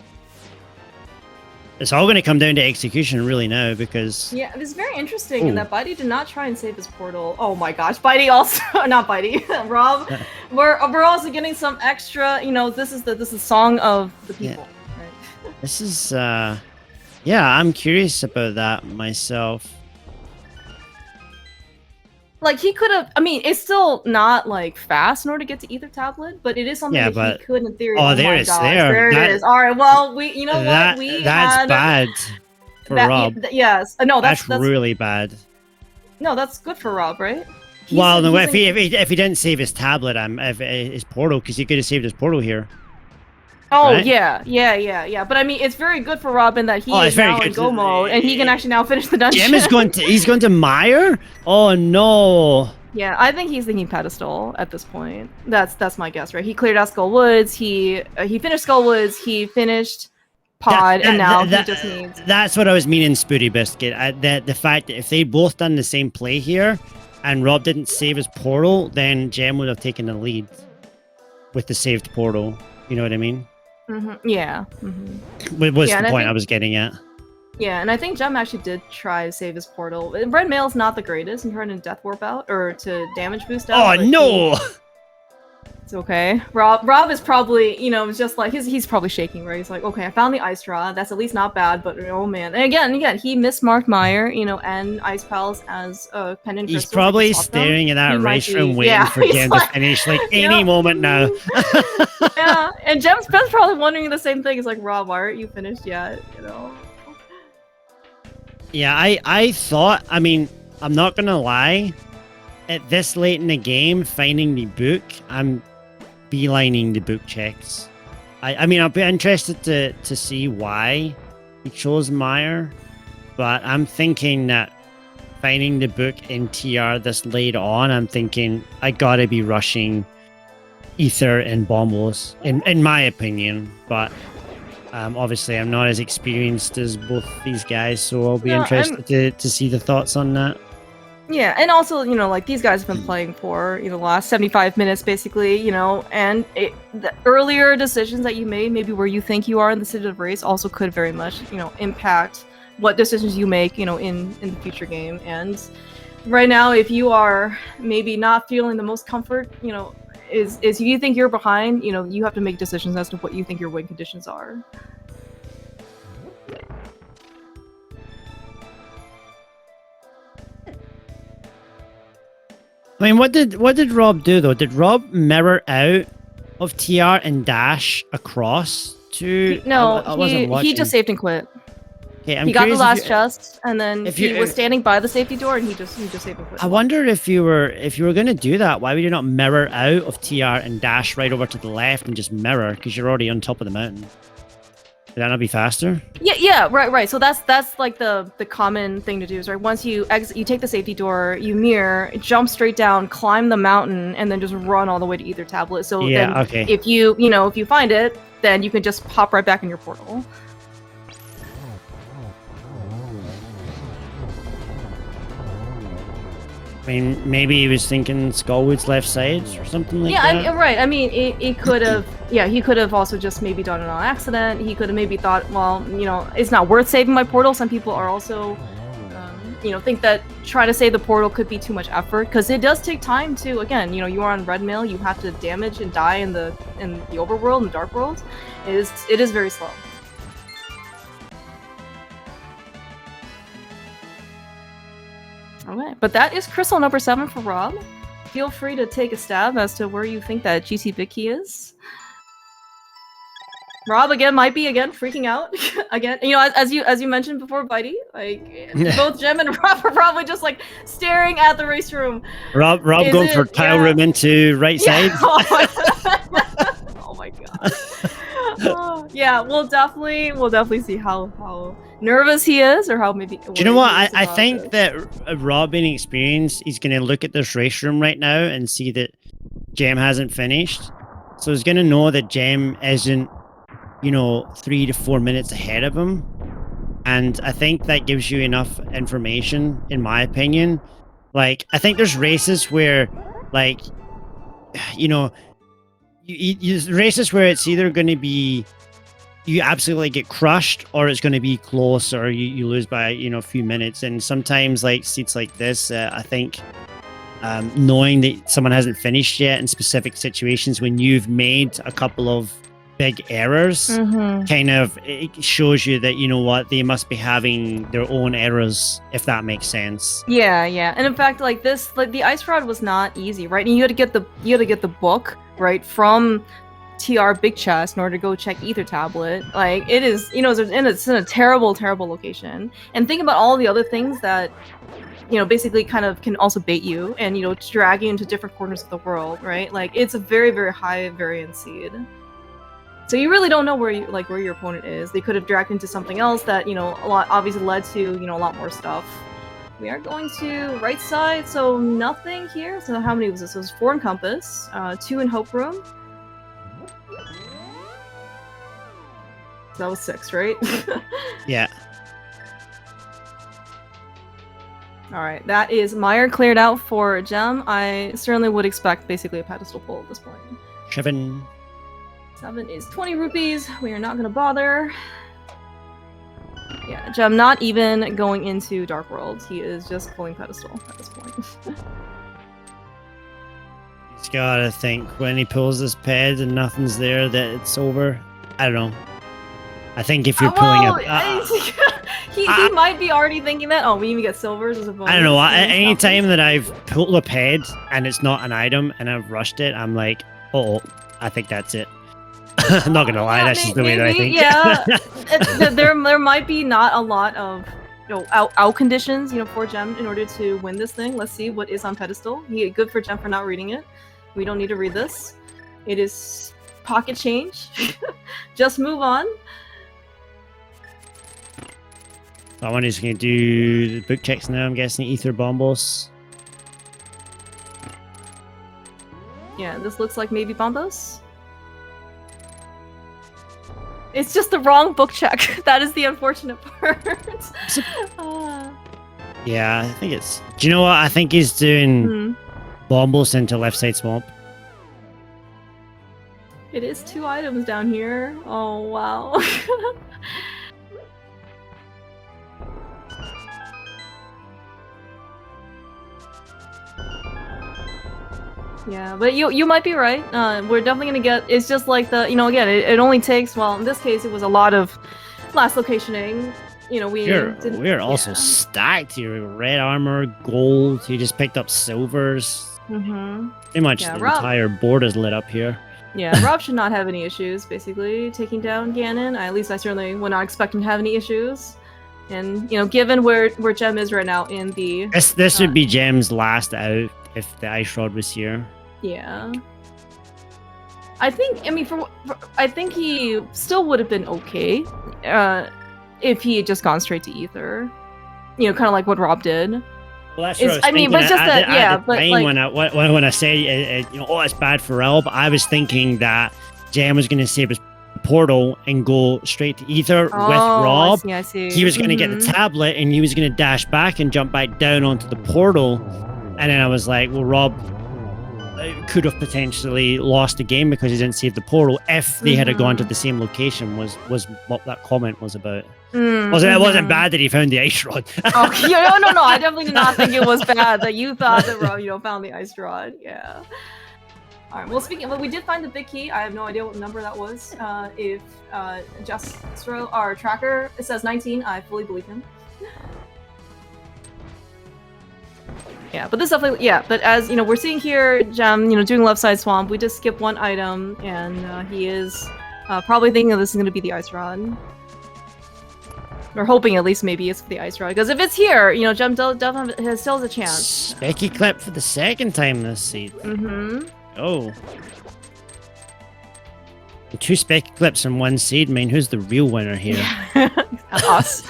It's all gonna come down to execution really now because... Yeah, it was very interesting in that Bitey did not try and save his portal. Oh my gosh, Bitey also... not Bitey, Rob. We're also getting some extra, you know, this is the song of the people. Yeah. Right? This is, yeah, I'm curious about that myself. Like, he could have... I mean, it's still not, like, fast in order to get to Ether Tablet, but it is something that he could, in theory. Oh, there it is. There it is. All right, well, you know what? That's bad for Rob. Yes. No, that's really bad. No, that's good for Rob, right? Well, no, if he didn't save his tablet, his portal, because he could have saved his portal here. Oh, right? yeah. But I mean, it's very good for Robin that he is now in go mode, and he can actually now finish the dungeon. Jim is he's going to Mire? Oh, no. Yeah, I think he's thinking pedestal at this point. That's my guess, right? He cleared out Skull Woods, he finished Skull Woods, he finished Pod, and now he just needs... That's what I was meaning, Spooty Biscuit. The fact that if they both done the same play here, and Rob didn't save his portal, then Jem would have taken the lead with the saved portal. You know what I mean? Mm-hmm. Yeah. Mm-hmm. What was the point I was getting at? Yeah, and I think Jem actually did try to save his portal. Red Mail's not the greatest in trying to death warp out or to damage boost out. Oh no! It's okay. Rob is probably, you know, just like he's probably shaking, right? He's like, okay, I found the ice rod. That's at least not bad, but oh man. And again, he mismarked Mire, you know, and Ice Pals as pendant crystals. He's probably staring at that race room waiting for Jem to finish, like any moment now. Yeah, and Jem's probably wondering the same thing. He's like, Rob, why aren't you finished yet? You know. Yeah, I thought. I mean, I'm not gonna lie. At this late in the game, finding the book, I'm beelining the book checks. I mean, I'll be interested to see why he chose Mire, but I'm thinking that finding the book in TR this late on, I'm thinking I gotta be rushing Ether and Bombos, in my opinion. But obviously, I'm not as experienced as both these guys, so I'll be interested to see the thoughts on that. Yeah, and also, you know, like, these guys have been playing for, you know, the last 75 minutes, basically, you know, and the earlier decisions that you made, maybe where you think you are in the state of race, also could very much, you know, impact what decisions you make, you know, in the future game. And right now, if you are maybe not feeling the most comfort, you know, is if you think you're behind, you know, you have to make decisions as to what you think your win conditions are. I mean, what did Rob do though? Did Rob mirror out of TR and dash across to? No, he just saved and quit. Okay, he got the last chest, and then he was standing by the safety door, and he just saved and quit. I wonder if you were gonna do that, why would you not mirror out of TR and dash right over to the left and just mirror, because you're already on top of the mountain? Would that not be faster? Yeah, right. So that's like the common thing to do is, right, once you exit, you take the safety door, you mirror, jump straight down, climb the mountain, and then just run all the way to Ether Tablet. So yeah, then okay. if you find it, then you can just pop right back in your portal. I mean, maybe he was thinking Skullwood's left side or something like that. Yeah, right. I mean, it could have... Yeah, he could have also just maybe done it on accident. He could have maybe thought, well, you know, it's not worth saving my portal. Some people are also think that trying to save the portal could be too much effort, because it does take time to, again, you are on red mail, you have to damage and die in the overworld, in the dark world. It is very slow. Alright, but that is crystal number 7 for Rob. Feel free to take a stab as to where you think that GC big key is. Rob might be freaking out again. As you mentioned before, Bitey, like both Gem and Rob are probably just like staring at the race room. Rob going for tile room into right side. Oh my god. Yeah, we'll definitely see how nervous he is, or how maybe. Do you know what? I think that Rob, being experienced, he's gonna look at this race room right now and see that Gem hasn't finished, so he's gonna know that Gem isn't 3 to 4 minutes ahead of him, and I think that gives you enough information, in my opinion. Like, I think there's races where, like, races where it's either going to be you absolutely get crushed, or it's going to be close, or you lose by a few minutes. And sometimes, like seats like this, I think knowing that someone hasn't finished yet in specific situations when you've made a couple of big errors, kind of, it shows you that they must be having their own errors, if that makes sense. Yeah, and in fact, like this, like the ice rod was not easy, right? And you had to get the book right from TR Big Chest in order to go check Ether Tablet. Like, it is, it's in a terrible location. And think about all the other things that basically kind of can also bait you and drag you into different corners of the world, right? Like, it's a very, very high variance seed. So you really don't know where your opponent is. They could have dragged into something else that, obviously led to, a lot more stuff. We are going to right side, so nothing here. So how many was this? It was 4 in Compass, 2 in Hope Room. That was 6, right? Yeah. Alright, that is Meyer cleared out for Gem. I certainly would expect basically a pedestal pull at this point. 7 is 20 rupees. We are not going to bother. Yeah, Gem not even going into Dark World. He is just pulling pedestal at this point. He's got to think when he pulls this ped and nothing's there that it's over. I don't know. I think if you're pulling up... he might be already thinking that, we even get silvers as a bonus. I don't know. Any time that I've pulled a ped and it's not an item and I've rushed it, I'm like, I think that's it. I'm not gonna lie, that's just the way that I think. Yeah, there might be not a lot of out conditions, for Gem in order to win this thing. Let's see what is on pedestal. Good for Gem for not reading it. We don't need to read this. It is pocket change. Just move on. That one is gonna do the book checks now. I'm guessing Ether Bombos. Yeah, this looks like maybe Bombos. It's just the wrong book check. That is the unfortunate part. Yeah, I think it's... Do you know what? I think he's doing Bombos into left side swamp. It is 2 items down here. Oh, wow. Yeah, but you might be right. We're definitely gonna get. It's just like the again. It only takes. Well, in this case, it was a lot of last locationing. We're also stacked here. Red armor, gold. He just picked up silvers. Pretty much the entire board is lit up here. Yeah, Rob should not have any issues. Basically, taking down Ganon. At least I certainly would not expect him to have any issues. And given where Gem is right now in the this would be Gem's last out if the ice rod was here. Yeah. I think I think he still would have been okay if he had just gone straight to Ether. Kind of like what Rob did. Well, that's what I mean, but just that, yeah. But like, when I say it's bad for Rob, I was thinking that Gem was going to save his portal and go straight to Ether with Rob. I see. He was going to get the tablet and he was going to dash back and jump back down onto the portal. And then I was like, well, Rob could have potentially lost the game because he didn't save the portal if they had gone to the same location was what that comment was about. It wasn't bad that he found the ice rod. Oh, no, I definitely did not think it was bad that you thought that Rob, found the ice rod. Yeah. All right. Well, we did find the big key. I have no idea what number that was. If Justro, our tracker, it says 19, I fully believe him. Yeah, but this definitely, but as, we're seeing here, Gem, doing left side swamp, we just skipped one item, and he is probably thinking that this is going to be the ice rod. We're hoping at least maybe it's the ice rod, because if it's here, Gem definitely still has a chance. Specky clip for the second time this season. Oh. 2 specky clips in one seed. I mean, who's the real winner here? Us.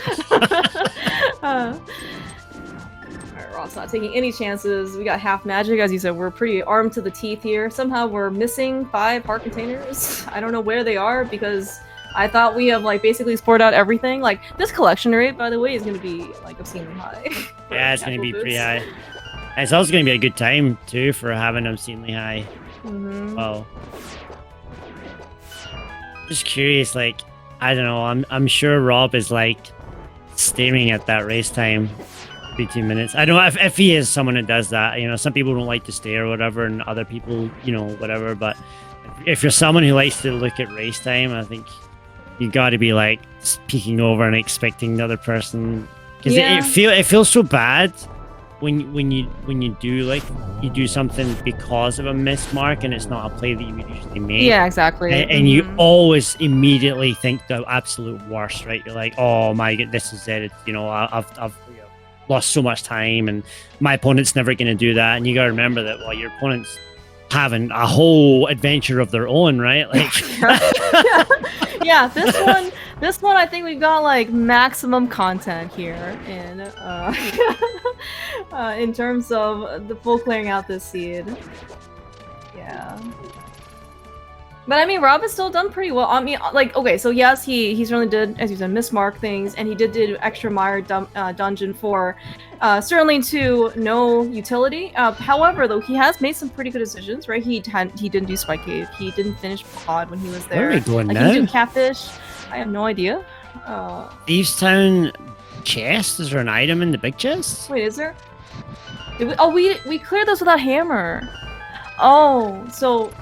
Rob's not taking any chances. We got half magic, as you said. We're pretty armed to the teeth here. Somehow we're missing 5 heart containers. I don't know where they are because I thought we have basically spored out everything. This collection rate, by the way, is going to be obscenely high. Yeah, it's going to be pretty high. And it's also going to be a good time too for having obscenely high. Well, just curious. I don't know. I'm sure Rob is staring at that race time. 2 minutes. I don't know if he is someone that does that. Some people don't like to stay or whatever, and other people, whatever. But if you're someone who likes to look at race time, I think you got to be peeking over and expecting the other person, because it feels so bad when you do something because of a missed mark and it's not a play that you would usually make. Yeah, exactly. And you always immediately think the absolute worst, right? You're like, oh my god, this is it. I've lost so much time and my opponent's never going to do that. And you got to remember that your opponent's having a whole adventure of their own, right? Yeah, this one I think we've got maximum content here in terms of the full clearing out this seed. Yeah. But I mean, Rob has still done pretty well. I mean, okay, so yes, he certainly did, as you said, mismark things, and he did do extra mire dungeon for certainly to no utility. However, though, he has made some pretty good decisions, right? He didn't do Spike Cave. He didn't finish Pod when he was there. Where are we going now? He didn't do Catfish. I have no idea. Thieves Town chest? Is there an item in the big chest? Wait, is there? We cleared those without hammer. Oh, so...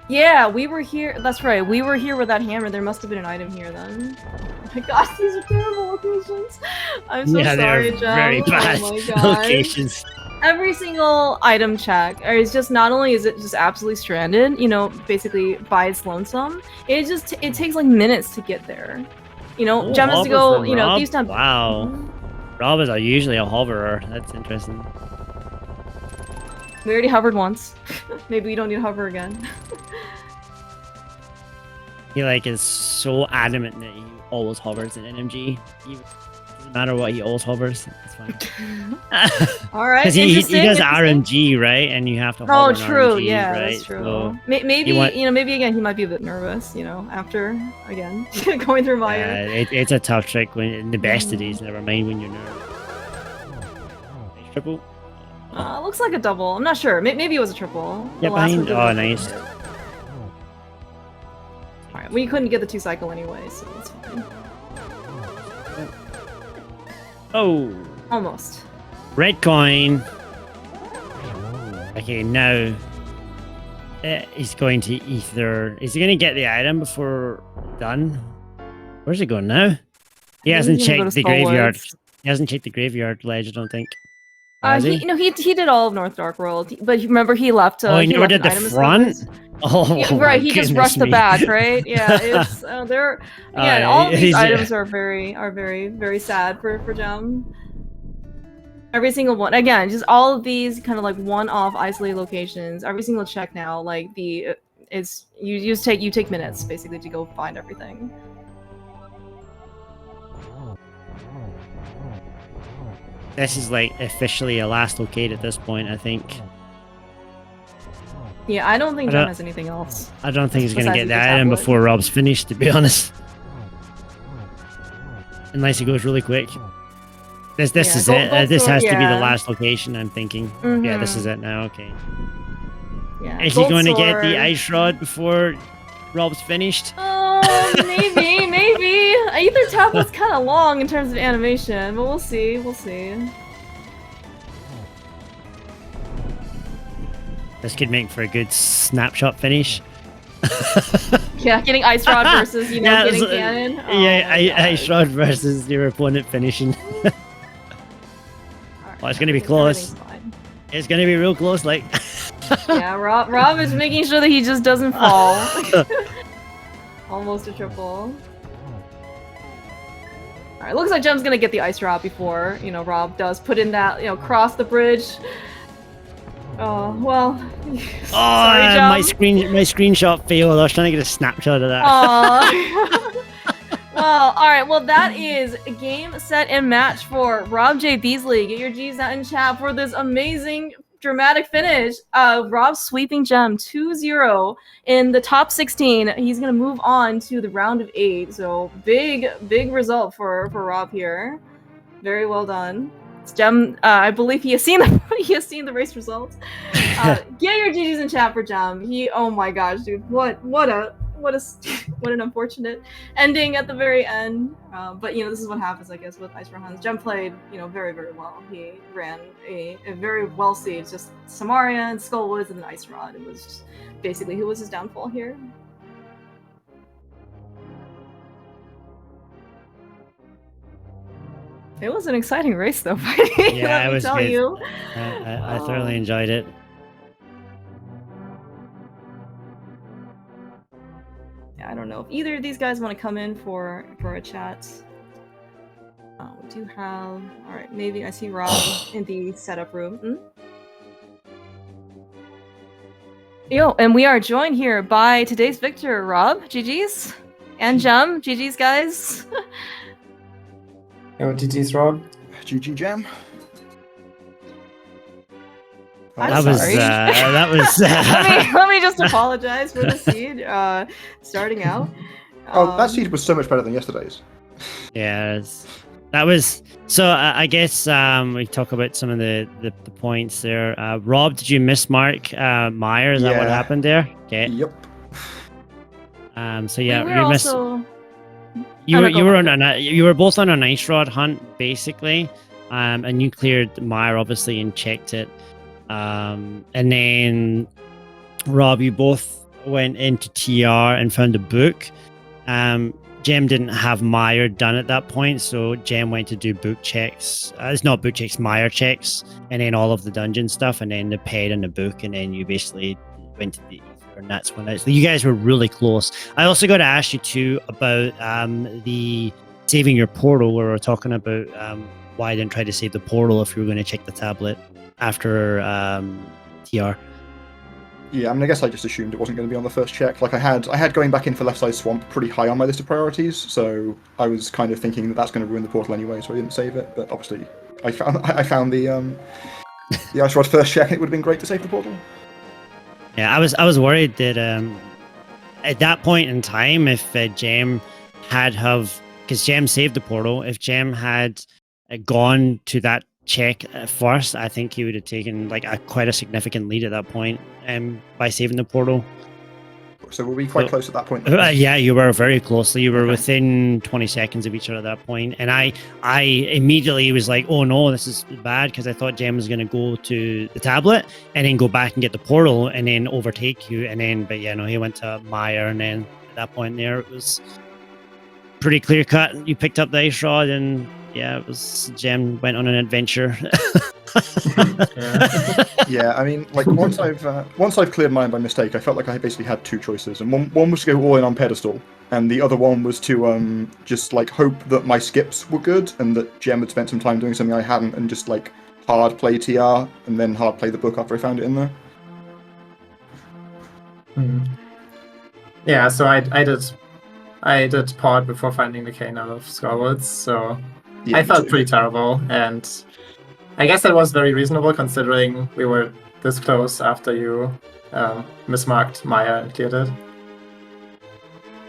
Yeah, we were here. That's right. We were here with that hammer. There must have been an item here then. Oh my gosh, these are terrible locations. I'm so sorry, Jem. Very bad locations. Every single item check is just, not only is it just absolutely stranded, basically by its lonesome, it takes minutes to get there. Jem has to go, these times. Wow. Rob is usually a hoverer. That's interesting. We already hovered once. Maybe we don't need to hover again. He is so adamant that he always hovers in NMG. Doesn't matter what, he always hovers. It's fine. All right. Because he does RMG, right? And you have to hover. Oh, true. RMG, Yeah, right? that's true. So maybe maybe again he might be a bit nervous. After again going through my. Yeah, it's a tough trick when in the best of these. Never mind when you're nervous. Triple. Looks like a double. I'm not sure. Maybe it was a triple. Yeah, behind. Oh, nice. Alright, we couldn't get the 2 cycle anyway, so it's fine. Oh. Almost. Red coin. Okay, now he's going to either... Is he going to get the item before done? Where's he going now? He hasn't checked the graveyard. He hasn't checked the graveyard ledge, I don't think. He did all of North Dark World, but remember he left. He never did the front. Oh, yeah, right. He just rushed the back, right? Yeah, it's there. Yeah, all of these items are very, very sad for Gem. Every single one. Again, just all of these kind of one-off isolated locations. Every single check now, you take minutes basically to go find everything. This is officially a last locate at this point, I think. Yeah, I don't think Jem has anything else. I don't think he's going to get the item before Rob's finished, to be honest. Unless he goes really quick. This is it. This has to be the last location, I'm thinking. Yeah, this is it now, okay. Yeah. Is he going to get the ice rod before Rob's finished? Oh, maybe. Either tablet's kind of long in terms of animation, but we'll see. This could make for a good snapshot finish. Yeah, getting ice rod versus getting cannon. Ice rod versus your opponent finishing. Oh, it's gonna be close. It's gonna be real close, like. Yeah, Rob is making sure that he just doesn't fall. Almost a triple. Alright, looks like Gem's gonna get the ice rod before, Rob does put in that, cross the bridge. Oh, well. Sorry, Gem. my screenshot failed. I was trying to get a snapshot of that. Well, alright, well that is game, set, and match for Rob J. Beasley. Get your G's out in chat for this amazing dramatic finish. Rob sweeping Gem 2-0 in the top 16. He's gonna move on to the round of 8. So big result for Rob here. Very well done. Gem, I believe he has seen the race results. Get your GGs in chat for Gem. Oh my gosh, dude, what an unfortunate ending at the very end. But this is what happens, I guess, with Ice Rohan's. Gem played, very, very well. He ran a very well staged, just Samaria and Skullwoods and then Ice Rod. It was just basically who was his downfall here. It was an exciting race, though. Yeah, it was good. You. I thoroughly enjoyed it. I don't know if either of these guys want to come in for a chat. We do have... Alright, maybe I see Rob in the setup room. Yo, and we are joined here by today's victor, Rob. GG's. And Gem. GG's, guys. Yo, GG's, Rob. GG, Gem. That was let me just apologize for the seed starting out. That seed was so much better than yesterday's. Yes, that was. So I guess we talk about some of the points there. Rob, did you mismark Meyer? Is that what happened there? Okay. Yep. So yeah, you were both on an ice rod hunt basically, and you cleared Meyer obviously and checked it. And then Rob, you both went into TR and found a book. Jem didn't have Meyer done at that point, so Jem went to do book checks. It's not book checks, Meyer checks, and then all of the dungeon stuff, and then the ped and the book, and then you basically went to the ether, and that's when you guys were really close. I also got to ask you too about the saving your portal, where we're talking about why I didn't try to save the portal if you were going to check the tablet after TR. Yeah, I mean, I guess I just assumed it wasn't going to be on the first check. Like I had going back in for Left Side Swamp pretty high on my list of priorities, so I was kind of thinking that that's going to ruin the portal anyway, so I didn't save it. But obviously, I found the Ice Rod first check, and it would have been great to save the portal. Yeah, I was worried that at that point in time, if Jem because Jem saved the portal, if Jem had gone to that check first, I think he would have taken quite a significant lead at that point by saving the portal. So were we quite close at that point? Yeah, you were very close. You were within 20 seconds of each other at that point. And I immediately was like, oh no, this is bad, because I thought Jem was going to go to the tablet and then go back and get the portal and then overtake you. But yeah, no, he went to Meyer, and then at that point there, it was pretty clear cut. You picked up the ice rod, and yeah, it was Jem went on an adventure. Yeah, I mean, once I've cleared mine by mistake, I felt like I basically had two choices, and one was to go all in on pedestal, and the other one was to just hope that my skips were good and that Jem had spent some time doing something I hadn't, and just hard play TR and then hard play the book after I found it in there. Yeah, so I did pod before finding the cane out of Skullwoods, so yeah, I felt pretty terrible, and I guess that was very reasonable considering we were this close after you mismarked Maya and cleared it.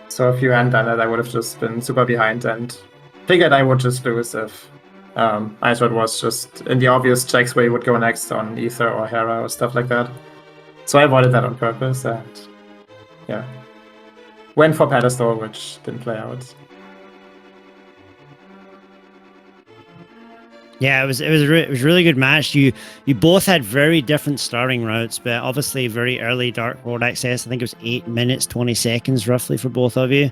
So if you hadn't done it, I would have just been super behind and figured I would just lose if Ice Rod was just in the obvious checks where you would go next on Ether or Hera or stuff like that. So I avoided that on purpose, and yeah, went for pedestal, which didn't play out. Yeah, it was a really good match. You both had very different starting routes, but obviously very early Dark World access. I think it was 8 minutes 20 seconds roughly for both of you.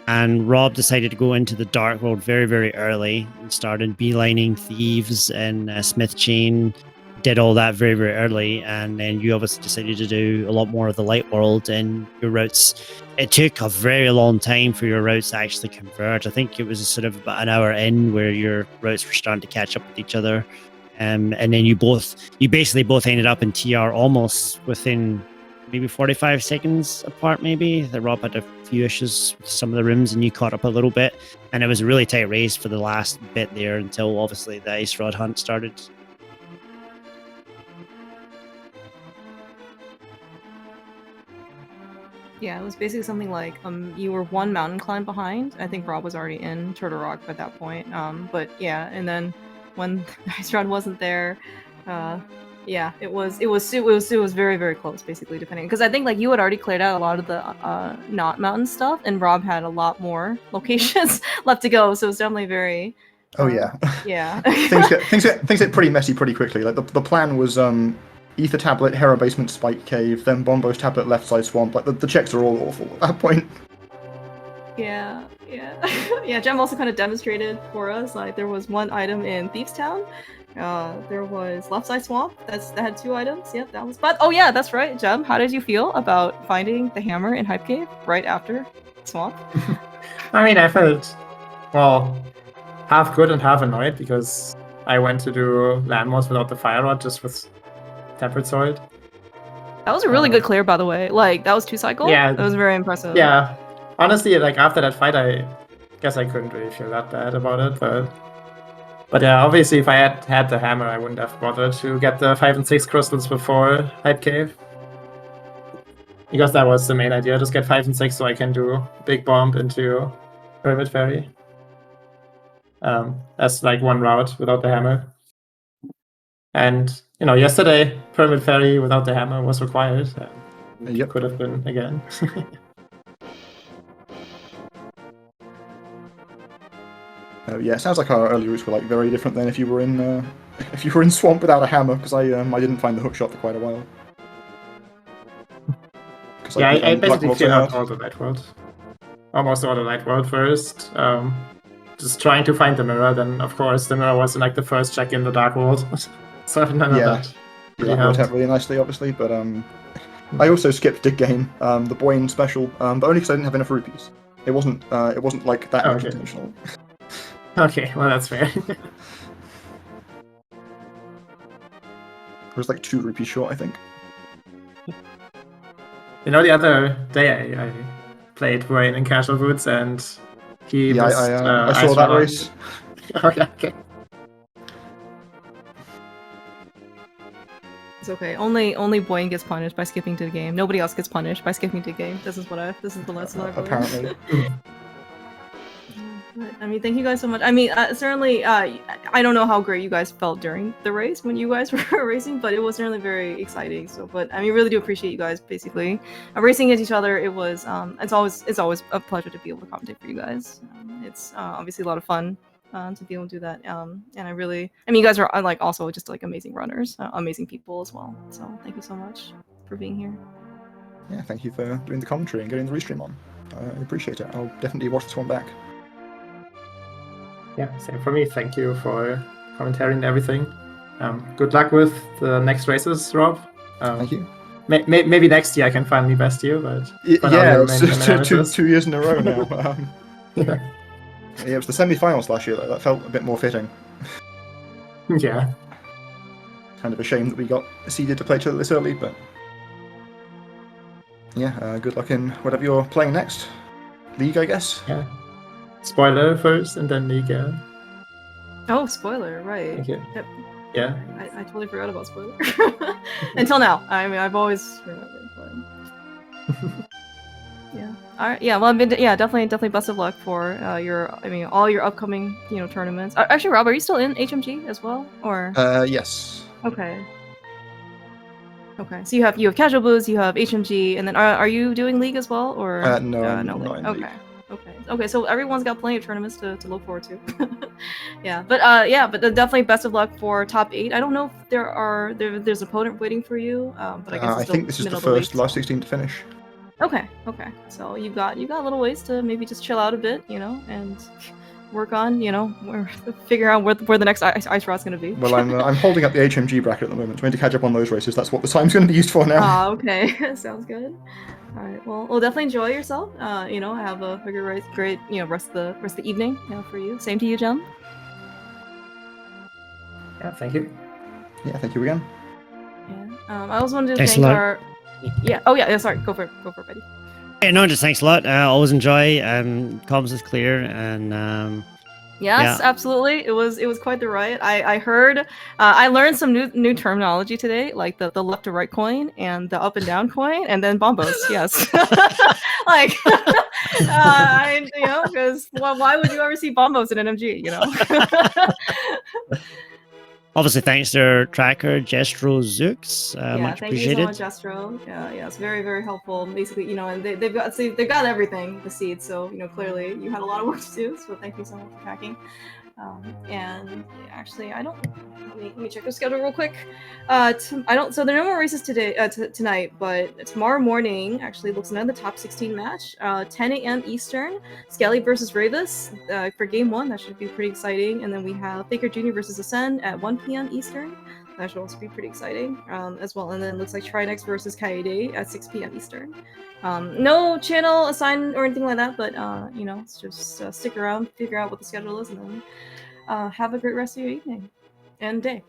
And Rob decided to go into the Dark World very, very early and started beelining Thieves and Smith Chain. Did all that very, very early, and then you obviously decided to do a lot more of the Light World, and your routes, it took a very long time for your routes to actually converge. I think it was sort of about an hour in where your routes were starting to catch up with each other, and then you basically both ended up in TR almost within maybe 45 seconds apart. Maybe that Rob had a few issues with some of the rooms, and you caught up a little bit, and it was a really tight race for the last bit there until obviously the Ice Rod hunt started. Yeah, it was basically something like you were one mountain climb behind. I think Rob was already in Turtle Rock by that point. But yeah, and then when Ice Rod wasn't there, yeah, it was very, very close, basically, depending, because I think like you had already cleared out a lot of the not mountain stuff, and Rob had a lot more locations left to go, so it's definitely very. Oh yeah. Yeah. things get pretty messy pretty quickly. Like the plan was Ether Tablet, Hera Basement, Spike Cave, then Bombo's Tablet, Left Side Swamp. Like the checks are all awful at that point. Yeah. Yeah, Jem also kind of demonstrated for us, like there was one item in Thieves Town. There was Left Side Swamp. That had 2 items. Yep, that was. But oh yeah, that's right, Jem. How did you feel about finding the hammer in Hype Cave right after Swamp? I mean, I felt, well, half good and half annoyed because I went to do Landmoss without the Fire Rod, just with Tempered Sword. That was a really good clear, by the way. Like that was 2 cycles. Yeah, that was very impressive. Yeah, honestly, like after that fight, I guess I couldn't really feel that bad about it, but yeah, obviously if I had the hammer, I wouldn't have bothered to get the 5 and 6 crystals before Hype Cave. Because that was the main idea, just get 5 and 6 so I can do Big Bomb into Pyramid Ferry. As like one route without the hammer. And, you know, yesterday, Pyramid Ferry without the hammer was required. Yep. Could have been again. Yeah, it sounds like our early routes were like very different than if you were in Swamp without a hammer, because I didn't find the hook shot for quite a while. Yeah, I basically cleared out all the Light World. Almost all the Light World first. Just trying to find the mirror, then of course the mirror was like the first check in the Dark World. So none of that. Really that worked out really nicely, obviously, but I also skipped Dig Game, the Boyne special, but only because I didn't have enough rupees. It wasn't like that much intentional. Okay, well that's fair. It was like 2 rupees short, I think. You know, the other day I played Wayne in Casual Boots, and he I saw that race. Okay. It's okay. Only Boyne gets punished by skipping to the game. Nobody else gets punished by skipping to the game. This is the lesson I've learned. Apparently. I mean, thank you guys so much. I mean, certainly, I don't know how great you guys felt during the race when you guys were racing, but it was certainly very exciting. So, but I mean, really do appreciate you guys basically racing against each other. It was, it's always a pleasure to be able to commentate for you guys. It's obviously a lot of fun to be able to do that. And I mean, you guys are like also just like amazing runners, amazing people as well. So thank you so much for being here. Yeah, thank you for doing the commentary and getting the restream on. I appreciate it. I'll definitely watch this one back. Yeah, same for me. Thank you for commentary and everything. Good luck with the next races, Rob. Thank you. Maybe next year I can finally best you, but yeah, it's 2 years in a row now. Yeah, it was the semi-finals last year though. That felt a bit more fitting. Yeah. Kind of a shame that we got seeded to play each other this early, but yeah, good luck in whatever you're playing next. League, I guess. Yeah. Spoiler first, and then League. Yeah. Oh, spoiler, right? Thank you. Yep. Yeah. I totally forgot about spoiler. Until now. I mean, I've always remembered, but yeah. All right. Yeah. Well, definitely best of luck for all your upcoming tournaments. Actually, Rob, are you still in HMG as well, or? Yes. Okay. Okay, so you have casual booze, you have HMG, and then are you doing league as well, or no, I'm no not in league? league. Okay. So everyone's got plenty of tournaments to look forward to. yeah, but definitely best of luck for top 8. I don't know if there's an opponent waiting for you, but I guess I think this is the first last 16 to finish. Okay. So you got a little ways to maybe just chill out a bit, and work on, figure out where the next ice rod's gonna be. Well, I'm holding up the HMG bracket at the moment, trying to catch up on those races. That's what the time's going to be used for now. Ah, okay. Sounds good. All right. Well, definitely enjoy yourself. Have a great, rest of the evening, for you. Same to you, Jem. Yeah, thank you. Yeah, thank you again. Yeah. I also wanted to thank our. Yeah. Oh yeah. Sorry. Go for it, Betty. Yeah, no, just thanks a lot. Always enjoy. Comms is clear, and yes, absolutely. It was quite the riot. I heard. I learned some new terminology today, like the left to right coin and the up and down coin, and then bombos. Yes, like because why would you ever see bombos in NMG? Obviously, thanks to our tracker, Jestro Zooks. Much appreciated. Thank you so much, Jestro. Yeah, it's very, very helpful. Basically, and they've got everything, the seeds. So clearly you had a lot of work to do. So thank you so much for tracking. And actually, I don't. Let me check the schedule real quick. So there are no more races today, tonight, but tomorrow morning actually looks another top 16 match. 10 a.m. Eastern, Skelly versus Ravis for game 1. That should be pretty exciting. And then we have Faker Jr. versus Ascend at 1 p.m. Eastern. That should also be pretty exciting as well. And then it looks like Trinex versus Kaede at 6 p.m. Eastern. No channel assigned or anything like that, but just stick around, figure out what the schedule is, and then have a great rest of your evening and day.